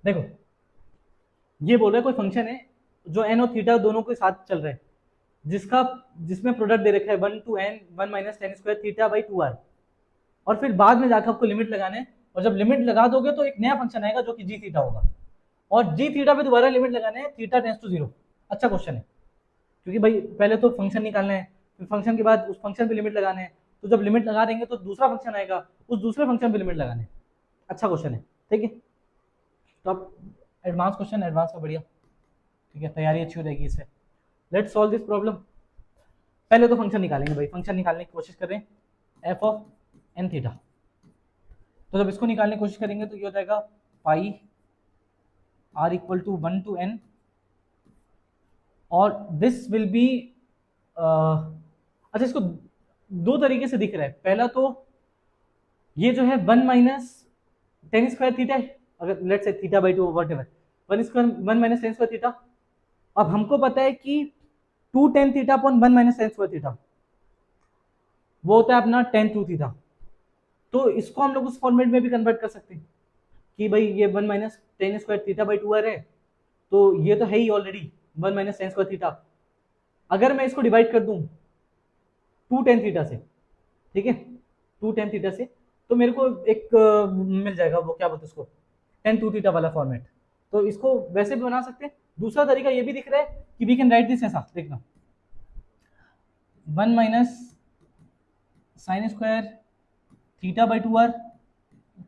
देखो ये बोल रहा है कोई फंक्शन है जो n और थीटा दोनों के साथ चल रहा है, जिसमें प्रोडक्ट दे रखा है 1 to n 1 - tan² θ/2r, और फिर बाद में जाकर आपको लिमिट लगाना है, और जब लिमिट लगा दोगे तो एक नया फंक्शन आएगा जो कि g थीटा होगा, और g थीटा पे दोबारा लिमिट लगाना है थीटा टेंड्स टू 0। अच्छा क्वेश्चन है, क्योंकि भाई पहले तो फंक्शन निकालना है, फिर फंक्शन के बाद उस फंक्शन पे लिमिट लगाना है, तो जब लिमिट लगा देंगे तो दूसरा फंक्शन आएगा, उस दूसरे फंक्शन पे लिमिट लगाना है। अच्छा क्वेश्चन है, ठीक है। तो अब एडवांस क्वेश्चन, एडवांस का बढ़िया, ठीक है, तैयारी अच्छी हो जाएगी इससे। Let's solve this problem. पहले तो फंक्शन निकालेंगे भाई, फंक्शन निकालने की कोशिश कर रहे हैं f(n)θ। तो जब इसको निकालने की कोशिश करेंगे तो ये हो जाएगा पाई r = 1 to n, और दिस विल बी अच्छा, इसको दो तरीके से दिख रहा है। पहला तो ये जो है 1 - tan² θ, अगर लेट्स से θ/2 व्हाटएवर, 1 - tan² θ। अब हमको पता है कि 2 tan θ अपॉन 1 - tan² θ वो होता है अपना tan 2 θ। तो इसको हम लोग उस फॉर्मेट में भी कन्वर्ट कर सकते हैं कि भाई ये 1 - tan² θ/2r है, तो ये तो है ही ऑलरेडी 1 - tan² θ। अगर मैं इसको डिवाइड कर दूं 2 tan θ से, ठीक है, 2 tan θ से, तो मेरे को एक मिल जाएगा, वो क्या बोलते हैं उसको, tan 2 θ वाला फॉर्मेट। तो इसको वैसे भी बना सकते हैं। दूसरा तरीका ये भी दिख रहा है कि वी कैन राइट दिस ऐसा, देखना 1 - sin² θ/2r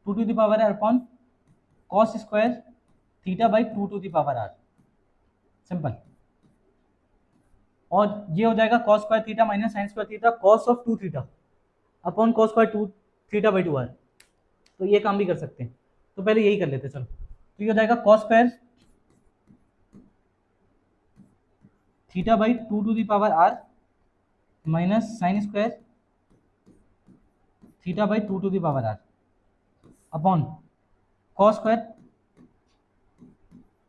2 to the power r upon cos² θ/2 to the power r, simple. और ये हो जाएगा cos² θ minus sin² θ cos of 2 θ upon cos² 2 θ/2r। तो ये काम भी कर सकते हैं, तो पहले यही कर लेते हैं चलो। तो ये हो जाएगा cos² θ/2 to the power r minus sin² θ/2 to the power r upon cos²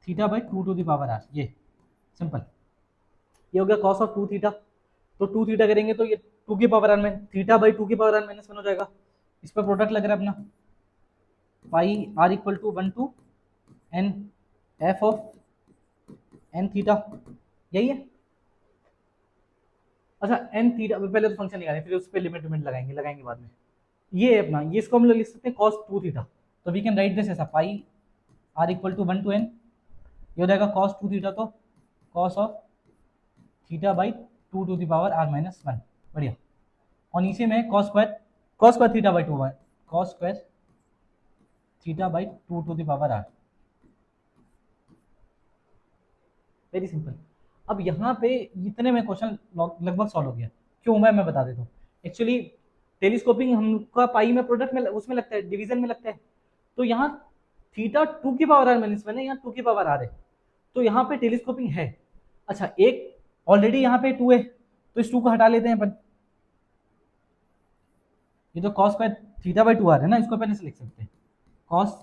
θ/2 to the power r, ये सिंपल। ये हो गया cos of 2 θ, तो 2 θ करेंगे तो ये 2 की पावर r में θ/2 की पावर r माइनस 1 हो जाएगा। इस पर प्रोडक्ट लग रहा है अपना पाई r = 1 to n f(n)θ, यही है। अच्छा n⁻, पहले तो फंक्शन निकालें, फिर उस पर लिमिट लगाएंगे बाद में। ये अपना, ये इसको हम लोग लिख सकते हैं cos 2 θ, तो वी कैन राइट दिस ऐसा पाई r = 1 to n, ये हो जाएगा cos 2 θ, तो cos of θ/2 to the power r minus 1, बढ़िया। और नीचे में cos² θ/2 है, cos² θ/2 to the power r, very simple. अब यहाँ पे इतने में क्वेश्चन लगभग सॉल्व हो गया। क्यों मैं बता देता हूँ। एक्चुअली टेलीस्कोपिंग हमका पाई में प्रोडक्ट में उसमें लगता है, डिवीजन में लगता है, तो यहाँ थीटा 2 की पावर r माइनस 1 है, यहाँ 2 की पावर r है, तो यहाँ पे टेलीस्कोपिंग है। अच्छा, एक ऑलरेडी यहाँ पे 2 है, तो इस 2 को हटा लेते हैं अपन। ये तो cos² θ/2r है ना, इसको पहले से लिख सकते हैं cos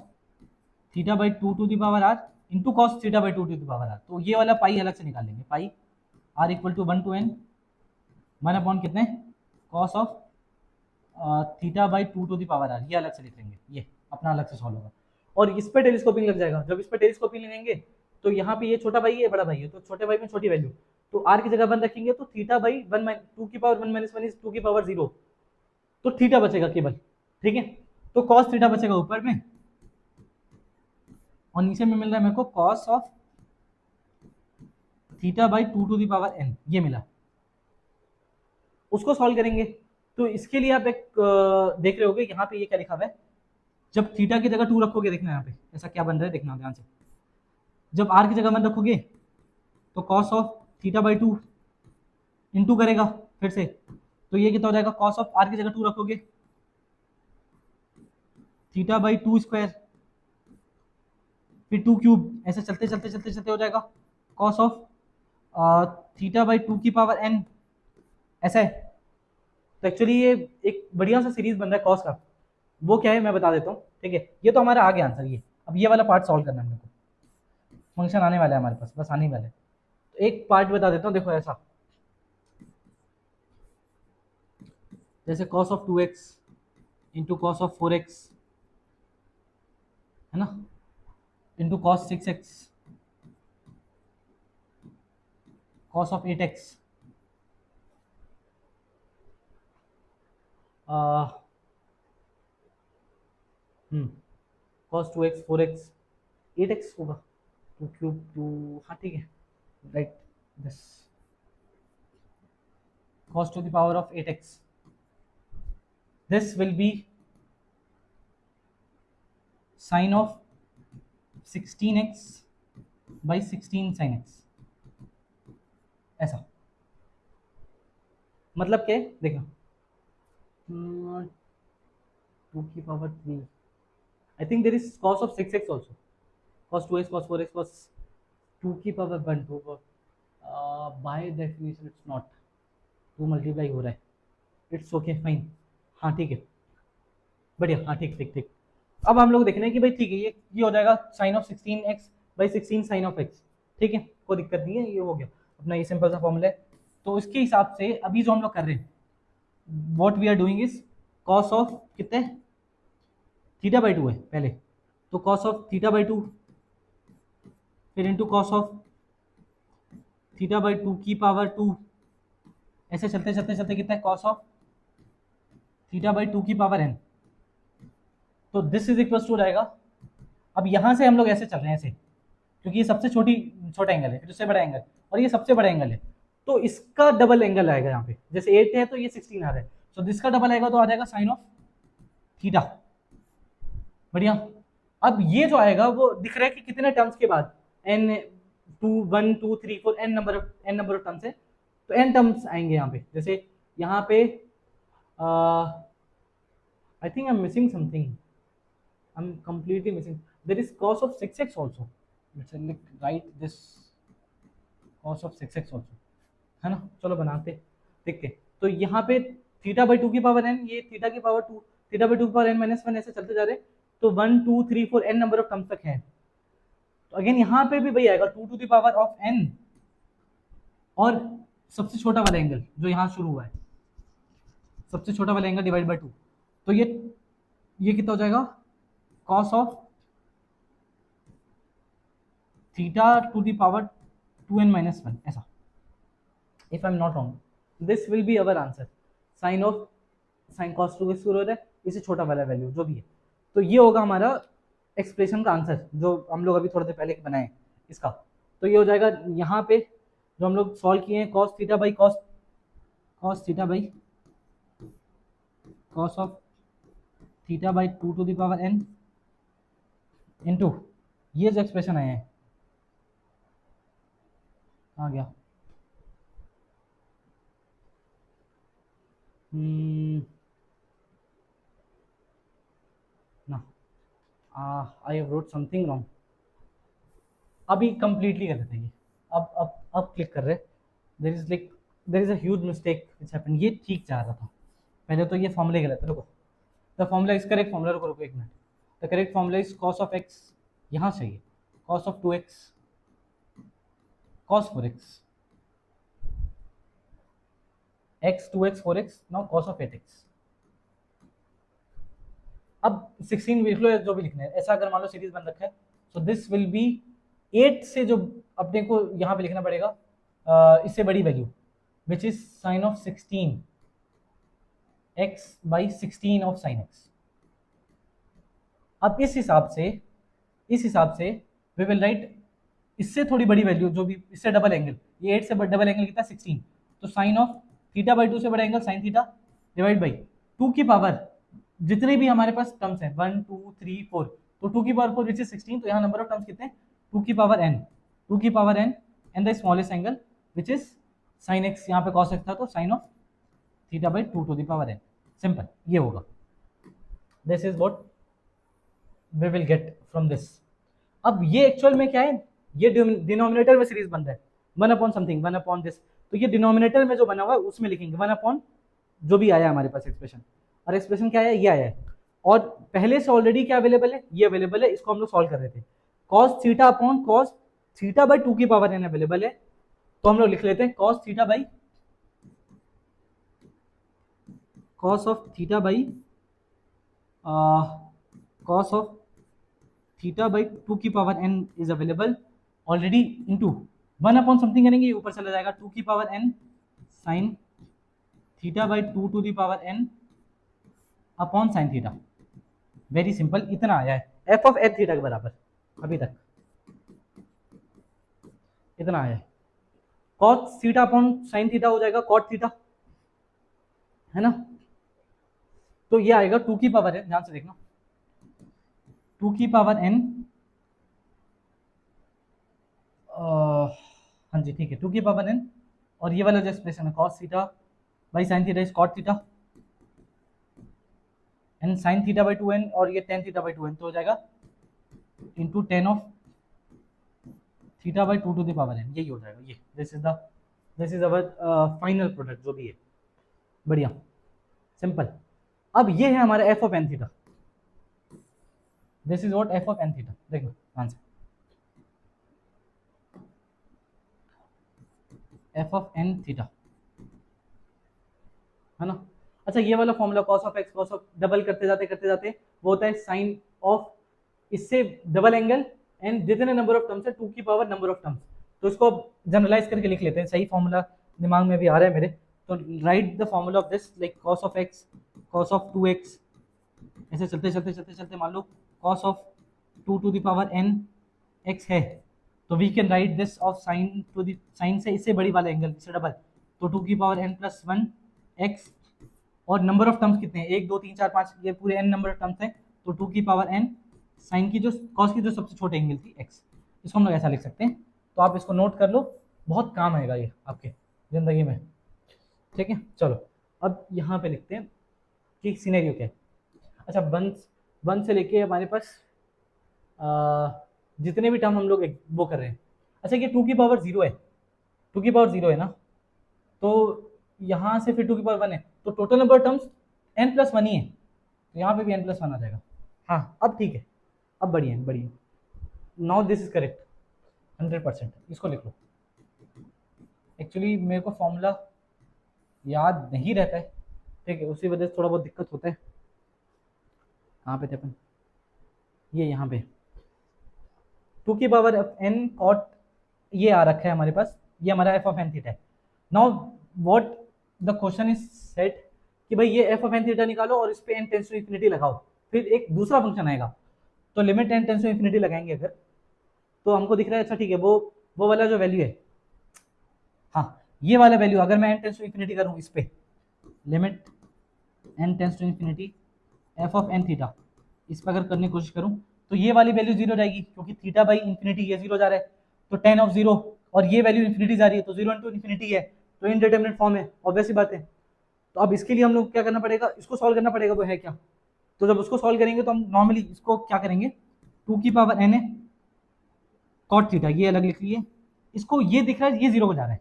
theta by two to the power r into cos theta by two to the power r. तो ये वाला पाई अलग से निकालेंगे, pi r equal to 1 to n 1 upon कितने cos of theta by two to the power r, ये अलग से लिख लेंगे, ये अपना अलग से सॉल्व होगा। और इस पर टेलीस्कोपिंग लग जाएगा। जब इस पर टेलीस्कोपिंग लेंगे तो यहाँ पे ये छोटा भाई है, बड़ा भाई है, तो छोटे भाई में छोटी वैल्यू, तो आर की जगह 1 रखेंगे तो थीटा बाई 2 की पावर 1 माइनस 1 इज 2 की पावर 0, तो थीटा बचेगा केवल, ठीक है। तो कॉस थीटा बचेगा ऊपर में और नीचे में मिल रहा है मेरे को cos of theta by two to the power n, ये मिला। उसको सॉल्व करेंगे तो इसके लिए आप एक देख रहे होगे यहाँ पे ये क्या लिखा हुआ है, जब थीटा की जगह 2 रखोगे, देखना यहाँ पे ऐसा क्या बन रहा है, देखना ध्यान से। जब आर की जगह 1 रखोगे तो cos of theta by 2 into करेगा फिर से, तो ये कितना हो जाएगा, कॉस ऑफ आर की जगह 2 रखोगे थीटा बाई 2 स्क्वायर, फिर 2 क्यूब, ऐसे चलते चलते चलते चलते हो जाएगा कॉस ऑफ थीटा बाई 2 की पावर n, ऐसा है। तो एक्चुअली ये एक बढ़िया सा सीरीज बन रहा है कॉस का, वो क्या है मैं बता देता हूँ, ठीक है। ये तो हमारा आ गया आंसर, ये अब ये वाला पार्ट सॉल्व करना है हमको, फंक्शन आने वाला है हमारे पास, बस आने वाला है। तो एक पार्ट बता देता हूँ, देखो ऐसा, जैसे cos of 2x into cos of 4x है ना, into cos 6x, cos of 8x, cos 2x 4x 8x होगा, 2 क्यूब 2, हाँ ठीक है, right, this cos to the power of 8x, this will be sin of 16x by 16 sin x, ऐसा मतलब क्या है देखना, 2 की power 3, I think there is cos of 6x also, cos 2x cos 4x cos 2 की power 1 2 by definition it's not 2 multiply हो रहा है, इट्स ओके फाइन, हाँ ठीक है, बढ़िया, हाँ ठीक ठीक ठीक। अब हम लोग देखना है कि भाई ठीक है, ये हो जाएगा sine of 16x by 16 sine of x, ठीक है, कोई दिक्कत नहीं है, ये हो गया अपना, ये सिंपल सा फॉर्मूला है। तो इसके हिसाब से अभी जो हम लोग कर रहे हैं, what we are doing is cos of कितने थीटा बाई 2 है पहले, तो कॉस ऑफ थीटा बाई 2 फिर into cos of theta by 2 की पावर 2, ऐसे चलते चलते चलते कितना है कॉस ऑफ थीटा बाई 2 की पावर n, तो दिस इज इक्वल टू रहेगा। अब यहाँ से हम लोग ऐसे चल रहे हैं ऐसे, क्योंकि ये सबसे छोटा एंगल है, फिर उससे बड़ा एंगल, और ये सबसे बड़ा एंगल है, तो इसका डबल एंगल आएगा यहाँ पे, जैसे 8 है तो ये 16 आ रहा है, तो दिस का डबल आएगा तो आ जाएगा साइन ऑफ थीटा, बढ़िया। अब ये जो आएगा वो दिख रहा है कि कितने टर्म्स के बाद, n 2 1 2 3 4 n number of terms है, तो n टर्म्स आएंगे यहाँ पे, जैसे यहाँ पे I think I am missing something, I'm completely missing. There is cos of 6x also. Let's write this cos of 6x also. है ना, चलो बनाते देखते। तो यहाँ पे थीटा बाई 2 की पावर n, ये थीटा की पावर 2, थीटा बाई 2 की पावर n माइनस 1, ऐसे चलते जा रहे, तो 1 2 3 4 n नंबर ऑफ टर्म्स तक है। तो अगेन यहाँ पे भी वही आएगा 2 to the power of n, और सबसे छोटा वाला एंगल जो यहाँ शुरू हुआ है, सबसे छोटा वाला एंगल डिवाइड बाई 2, तो ये कितना हो जाएगा cos of theta to the power 2n minus 1, ऐसा, if I'm not wrong, this will be our answer, sin cos 2x हो रहा है, इससे छोटा वाला वैल्यू जो भी है, तो ये होगा हमारा एक्सप्रेशन का आंसर जो हम लोग अभी थोड़ी देर पहले बनाए इसका। तो ये हो जाएगा यहाँ पे जो हम लोग सॉल्व किए हैं, cos theta by cos of theta by 2 to the power n into ये जो एक्सप्रेशन आया है, आ गया ना, I have wrote something wrong, अभी कंप्लीटली कर देते हैं, अब क्लिक कर रहे, there is a huge mistake which happened, ये ठीक जा रहा था पहले, तो ये फॉर्मूले गलत है, रुको the formula is correct, formula रुको 1 minute, the correct formula is cos of x, यहाँ से ये cos of 2x cos 4x, x 2x 4x, now cos of 8x। अब 16 लिख लो, जो भी लिखना है। ऐसा अगर मान लो सीरीज बन रखा है, सो दिस विल बी 8 से जो अपने को यहाँ पे लिखना पड़ेगा इससे बड़ी value, which is sign of 16 x by 16 of sine x। अब इस हिसाब से वी विल राइट इससे थोड़ी बड़ी वैल्यू, जो भी इससे डबल एंगल, ये 8 से डबल एंगल कितना 16, तो साइन ऑफ थीटा बाई 2 से बड़ा angle sine theta divide by 2 की पावर जितने भी हमारे पास टर्म्स हैं 1 2 3 4, तो 2 की पावर 4 विच इज 16, तो यहाँ नंबर ऑफ टर्म्स कितने हैं 2 की power n and the smallest angle which is sine x, यहाँ पे cos x था तो sine of theta by 2 to the power n। Simple, ये होगा। This is what we will get from this. अब ये एक्चुअल में क्या है, ये डिनोमिनेटर में सीरीज बन रहा है 1 अपॉन समथिंग 1 अपॉन दिस, तो ये डिनोमिनेटर में जो बना हुआ है उसमें लिखेंगे 1 अपॉन जो भी आया हमारे पास एक्सप्रेशन, और एक्सप्रेशन क्या आया, ये आया है। और पहले से ऑलरेडी क्या अवेलेबल है, ये अवेलेबल है, इसको हम लोग सॉल्व कर रहे थे। cos theta upon cos theta by 2 की पावर n अवेलेबल है, तो हम लोग लिख लेते हैं cos theta by cos of theta by cos of theta by 2 की power n is available already into 1 upon something करेंगे, ये ऊपर चला जाएगा 2 की power n sine theta by 2 to the power n upon sine theta. Very simple, इतना आया है एफ ऑफ एन थीटा के बराबर, अभी तक इतना आया है। cos theta upon sine theta हो जाएगा cot थीटा, है ना, तो ये आएगा 2 की पावर n, ध्यान से देखना 2 की पावर n, हाँ जी ठीक है 2 की पावर n, और ये वाला जो एक्सप्रेशन है cos theta by sine theta is cot theta and sign theta by 2n, और ये tan थीटा बाई 2n, तो हो जाएगा into tan of theta by 2 to the power n, यही हो जाएगा ये। This is our final product जो भी है। बढ़िया, सिंपल। अब ये है हमारा f of n theta, this is what f of n theta, देखो answer f of n theta, है ना। अच्छा, ये वाला formula cos of x cos of double करते जाते वो होता है साइन ऑफ इससे डबल एंगल एंड जितने नंबर ऑफ टर्म्स है 2 की पावर नंबर ऑफ टर्म्स, तो इसको जनरलाइज करके लिख लेते हैं। सही फॉर्मूला दिमाग में भी आ रहा है मेरे, तो write the formula of this like cos of x cos of 2x, ऐसे चलते मान लो cos of 2 to the power n x है, तो we can write this of sine to the sine से इससे बड़ी वाला एंगल इससे डबल, तो 2 की पावर n प्लस 1 x, और नंबर ऑफ टर्म्स कितने हैं 1 2 3 4 5, ये पूरे n नंबर ऑफ टर्म्स हैं, तो 2 की पावर n साइन की जो cos की जो सबसे छोटी एंगल थी x, इसको हम लोग ऐसा लिख सकते हैं। तो आप इसको नोट कर लो, बहुत काम आएगा ये आपके ज़िंदगी में, ठीक है। चलो अब यहाँ पे लिखते हैं कि सीनेरियो क्या है। अच्छा, वन से लेके हमारे पास जितने भी टर्म हम लोग वो कर रहे हैं। अच्छा, ये 2 की पावर 0 है, 2 की पावर 0 है ना, तो यहाँ से फिर 2 की पावर 1 है, तो total number of terms n plus 1 ही है, तो यहाँ पे भी n प्लस 1 आ जाएगा। हाँ, अब ठीक है, अब बढ़िया। नाउ दिस इज करेक्ट 100%, इसको लिख लो। एक्चुअली मेरे को फॉर्मूला याद नहीं रहता है, ठीक है, उसी वजह से थोड़ा बहुत दिक्कत होता है। कहाँ पे थे अपन, ये यहाँ पे 2 की पावर n cot ये आ रखा है हमारे पास, ये हमारा एफ ऑफ एन थीटा है। Now what the question is set कि भाई ये एफ ऑफ एन थीटा निकालो और इस पे n टेंस टू इन्फिनिटी लगाओ, फिर एक दूसरा फंक्शन आएगा, तो limit n tends to infinity लगाएंगे अगर, तो हमको दिख रहा है अच्छा ठीक है वो वाला जो वैल्यू है, हाँ ये वाला वैल्यू अगर मैं n टेंस टू इन्फिनिटी करूँ इस पे, limit n tends to infinity f of n theta, इस पर अगर करने की कोशिश करूँ तो ये वाली वैल्यू 0 जाएगी, क्योंकि थीटा बाई इन्फिनिटी ये 0 जा रहा है, तो tan ऑफ 0, और ये वैल्यू इन्फिनिटी जा रही है, तो 0 इंटू इन्फिनिटी है, तो इनडिटरमिनेट फॉर्म है, ऑब्वियस सी बात है। तो अब इसके लिए हम लोग क्या करना पड़ेगा, इसको सॉल्व करना पड़ेगा, वो है क्या, तो जब उसको सॉल्व करेंगे तो हम नॉर्मली इसको क्या करेंगे, 2 की पावर n है कॉट थीटा, ये अलग लिख लिए, इसको ये दिख रहा है ये 0 को जा रहा है,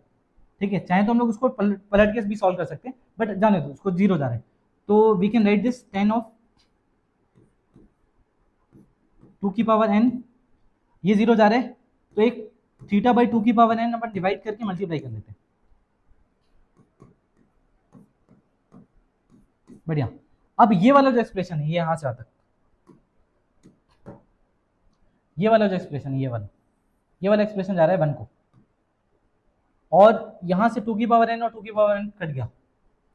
ठीक है, चाहे तो हम लोग उसको पलट के भी सॉल्व कर सकते हैं, बट जाने दो, उसको 0 जा रहा है, तो we can write this tan of two की पावर n, ये जीरो जा रहा है, तो एक थीटा बाई टू की पावर n अपन डिवाइड करके मल्टीप्लाई कर लेते हैं। बढ़िया। अब ये वाला जो एक्सप्रेशन है, ये यहां से आता है, ये वाला जो एक्सप्रेशन है, ये वाला एक्सप्रेशन जा रहा है 1 को, और यहां से टू की पावर n और टू की पावर n कट गया।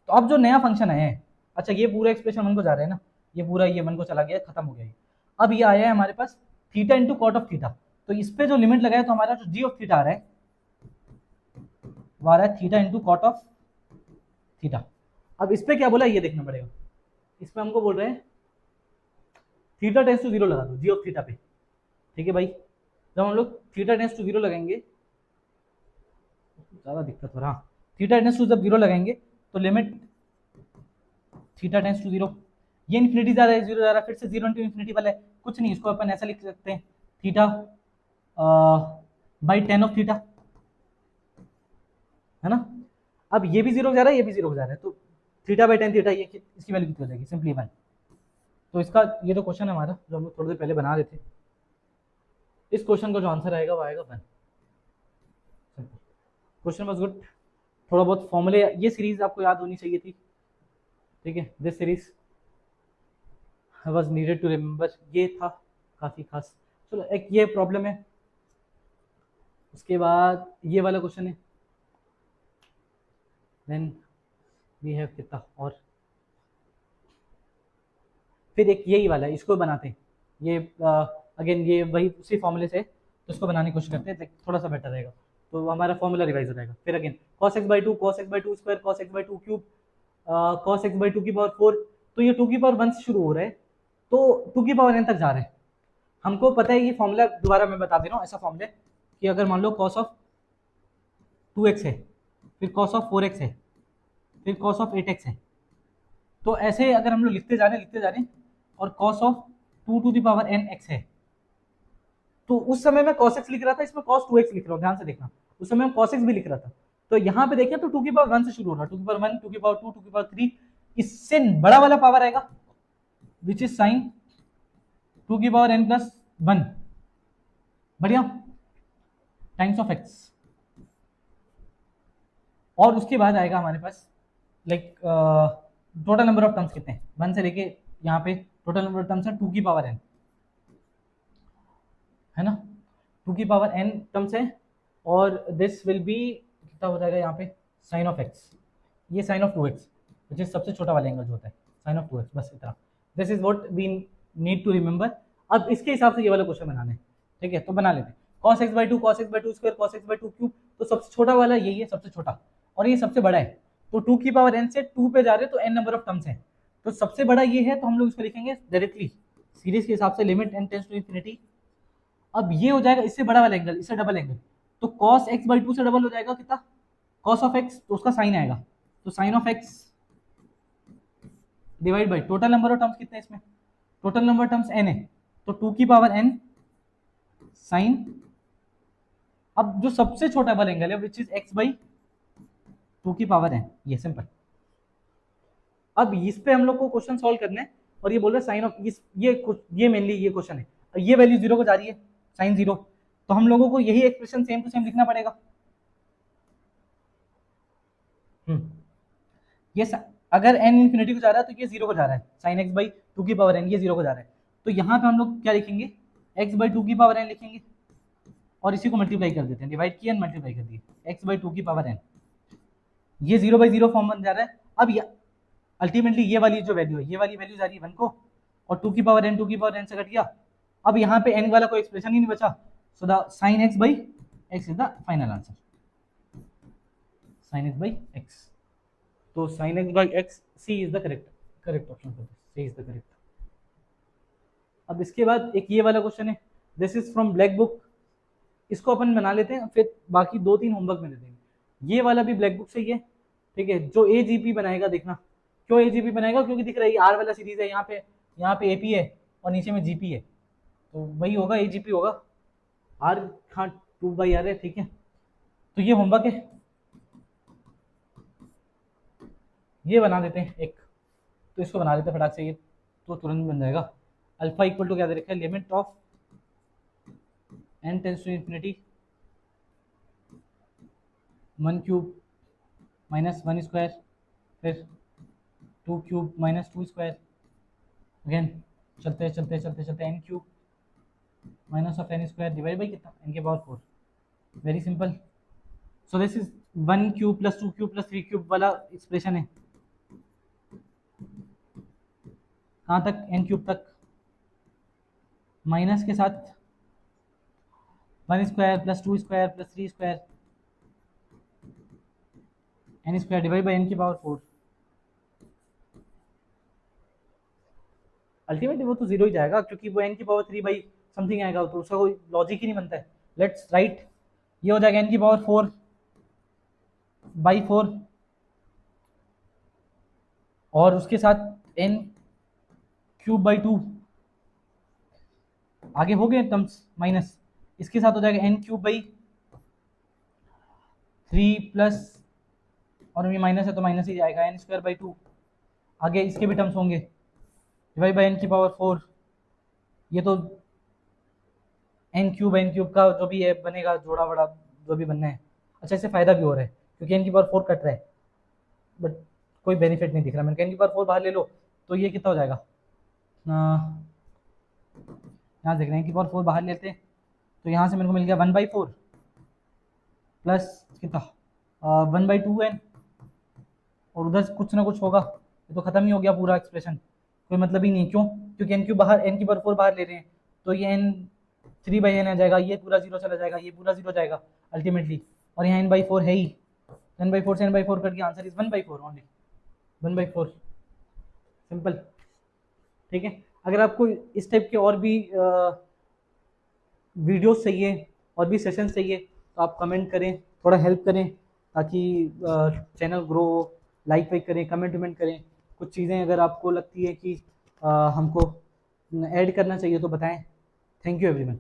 तो अब जो नया फंक्शन है, अच्छा ये पूरा एक्सप्रेशन 1 को जा रहा है ना, ये पूरा ये 1 को चला गया, खत्म हो गया ये। अब ये आया है हमारे पास theta into cot of theta, तो इस पे जो लिमिट लगाया तो हमारा जो जी ऑफ थीटा आ रहा है वो आ रहा है theta into cot of theta. अब इस पे क्या बोला ये देखना पड़ेगा, इस पे हमको बोल रहे हैं थीटा टेंस टू जीरो लगा दो जी ऑफ थीटा पे, ठीक है भाई। जब हम लोग थीटा टेंस टू जीरो लगाएंगे, ज्यादा दिक्कत हो रहा, थीटा टेंस टू जब जीरो लगाएंगे तो limit theta tends to zero, ये इन्फिनिटी जा रहा है, जीरो जा रहा है, फिर से जीरो इंटू इन्फिनिटी वाला है, कुछ नहीं, इसको अपन ऐसा लिख सकते हैं theta by ten of theta, है ना। अब ये भी जीरो जा रहा है, ये भी जीरो जा रहा है, तो थीटा बाई टेन थीटा, ये इसकी वैल्यू कितनी हो जाएगी, सिंपली 1। तो इसका ये तो क्वेश्चन है हमारा जो हम लोग थोड़ी देर पहले बना रहे थे, इस क्वेश्चन का जो आंसर आएगा वो आएगा 1। क्वेश्चन वाज गुड, थोड़ा बहुत फॉर्मूले, ये सीरीज आपको याद होनी चाहिए थी, ठीक है। This series was needed to remember, ये था काफ़ी खास। चलो एक ये प्रॉब्लम है, उसके बाद ये वाला क्वेश्चन है, देन वी हैव कितना, और फिर एक यही वाला है, इसको बनाते हैं, ये अगेन ये वही उसी फॉर्मूले से, तो इसको बनाने की कोशिश करते हैं, थोड़ा सा बेटर रहेगा, तो हमारा फॉर्मूला रिवाइज हो जाएगा। फिर again cos x by to, cos x by to square, cos x by two cube, cos x by two की पावर 4, तो ये टू की पावर 1 से शुरू हो रहा है, तो टू की पावर n तक जा रहे हैं। हमको पता है ये फॉर्मूला, दोबारा मैं बता दे रहा हूँ, ऐसा फॉर्मूला कि अगर मान लो cos ऑफ 2x है, फिर cos ऑफ 4x है, फिर cos ऑफ 8x है, तो ऐसे अगर हम लोग लिखते जा रहे हैं और cos of 2 to the power n x है, तो उस समय मैं cos x लिख रहा था, इसमें cos 2x लिख रहा हूँ, ध्यान से देखना, उस समय मैं cos x भी लिख रहा था। तो यहाँ पे देखें तो 2 की पावर 1 से शुरू हो रहा है, 2 की पावर 1, 2 की पावर 2, 2 की पावर 3, इससे बड़ा वाला पावर आएगा विच इज साइन 2 की पावर n प्लस 1, बढ़िया, टाइम्स ऑफ x, और उसके बाद आएगा हमारे पास like total number of terms कितने हैं, 1 से लेके यहाँ पे टोटल नंबर ऑफ टर्म्स है 2 की पावर n, है ना, 2 की पावर n टर्म्स है, और दिस विल बी कितना हो जाएगा यहाँ पे साइन ऑफ x, ये sine of 2x which is सबसे छोटा वाला एंगल जो होता है, साइन ऑफ 2x, बस इतना। This is what we need to remember. अब इसके हिसाब से ये वाला क्वेश्चन बनाना है, ठीक है, तो बना लेते हैं। cos x by to, cos x by to square, cos x by two cube, तो सबसे छोटा वाला यही है, सबसे छोटा, और ये सबसे बड़ा है, तो 2 की पावर n से 2 पे जा रहे हैं, तो n नंबर ऑफ टर्म्स है, तो सबसे बड़ा ये है, तो हम लोग इसको लिखेंगे डायरेक्टली सीरीज के हिसाब से, limit n tends to infinity. अब ये हो जाएगा इससे बड़ा वाला एंगल, इससे डबल एंगल, तो cos x बाई टू से डबल हो जाएगा कितना, cos ऑफ x, तो उसका साइन आएगा, तो sine of x divide by total number of terms कितने इसमें, टोटल नंबर टर्म्स n है, तो 2 की पावर n साइन, अब जो सबसे छोटा वाला एंगल है विच इज x बाई 2 की पावर n, ये सिंपल। अब इस पे हम लोग को क्वेश्चन सॉल्व करना है, और ये बोल रहे हैं साइन ऑफ ये मेनली ये क्वेश्चन है, ये वैल्यू जीरो को जा रही है, साइन जीरो, तो हम लोगों को यही एक्सप्रेशन सेम टू सेम लिखना पड़ेगा। ये अगर n इंफिनिटी को जा रहा है तो ये जीरो को जा रहा है, साइन x बाई टू की पावर n, ये जीरो को जा रहा है, तो यहाँ पे हम लोग क्या लिखेंगे, x बाई टू की पावर n लिखेंगे, और इसी को मल्टीप्लाई कर देते हैं, डिवाइड किया, मल्टीप्लाई कर दिए, x बाई टू की पावर n, ये जीरो बाई जीरो फॉर्म बन जा रहा है। अब अल्टीमेटली ये वाली जो वैल्यू है, ये वाली वैल्यू जा रही है 1 को, और 2 की पावर n, 2 की पावर n से कट गया, अब यहाँ पे n वाला कोई एक्सप्रेशन ही नहीं बचा, so the sine x by x is the final answer, sine x by x, तो sine x by x, C is the correct option for this, C is the correct. अब इसके बाद एक ये वाला क्वेश्चन है, this is from black book, इसको अपन बना लेते हैं, फिर बाकी 2-3 होमवर्क में दे देंगे। ये वाला भी ब्लैक बुक से ही है, ठीक है, जो AGP बनाएगा, देखना क्यों AGP बनाएगा, क्योंकि दिख रहा है आर वाला सीरीज है, यहाँ पे AP है और नीचे में GP है, तो वही होगा, AGP होगा, आर हाँ 2/r है, ठीक है। तो ये होमवर्क है, ये बना देते हैं एक, तो इसको बना देते हैं फटाक से, ये तो तुरंत बन जाएगा। अल्फा इक्वल टू क्या दे रखा है, limit of n tends to infinity 1 cube minus 1 square, फिर 2 क्यूब माइनस 2 स्क्वायर, अगेन चलते चलते चलते चलते n cube minus of n square divide by कितना, n के power 4। Very simple. So this is 1 cube plus 2 cube plus 3 cube वाला expression है। कहाँ तक, n क्यूब तक, माइनस के साथ 1 square plus 2 square plus 3 square n square divide by n की पावर 4। अल्टीमेटली वो तो जीरो ही जाएगा क्योंकि वो n की पावर 3 बाई समथिंग आएगा, तो उसका कोई लॉजिक ही नहीं बनता है। लेट्स राइट, ये हो जाएगा n की पावर 4 बाई 4 और उसके साथ n क्यूब बाई 2, आगे हो गए टर्म्स माइनस, इसके साथ हो जाएगा n क्यूब बाई 3 प्लस, और ये माइनस है तो माइनस ही जाएगा, n स्क्वायर बाई 2, आगे इसके भी टर्म्स होंगे डिवाइड बाई n की पावर 4। ये तो n क्यूब का जो भी है बनेगा, जोड़ा बड़ा जो भी बनना है। अच्छा, इससे फ़ायदा भी हो रहा है क्योंकि n की पावर 4 कट रहा है, बट कोई बेनिफिट नहीं दिख रहा। मैंने n की पावर 4 बाहर ले लो तो ये कितना हो जाएगा, यहाँ देख रहे हैं n की पावर 4 बाहर लेते हैं तो यहाँ से मेरे को मिल गया 1/4 प्लस कितना 1/2n, और उधर कुछ ना कुछ होगा, ये तो ख़त्म ही हो गया पूरा एक्सप्रेशन, कोई मतलब ही नहीं। क्यों? क्योंकि n क्यूब बाहर, n की पावर 4 बाहर ले रहे हैं तो ये n 3/n आ जाएगा, ये पूरा जीरो चला जाएगा, ये पूरा जीरो जाएगा अल्टीमेटली, और यहाँ n/4 है ही, n/4 से n/4 करके आंसर इज 1/4 ओनली, 1/4। सिंपल, ठीक है। अगर आपको इस टाइप के और भी वीडियोस चाहिए और भी सेशंस चाहिए तो आप कमेंट करें, थोड़ा हेल्प करें ताकि चैनल ग्रो हो। लाइक वाइक करें, कमेंट वमेंट करें, कुछ चीज़ें अगर आपको लगती है कि हमको ऐड करना चाहिए तो बताएं। Thank you everyone.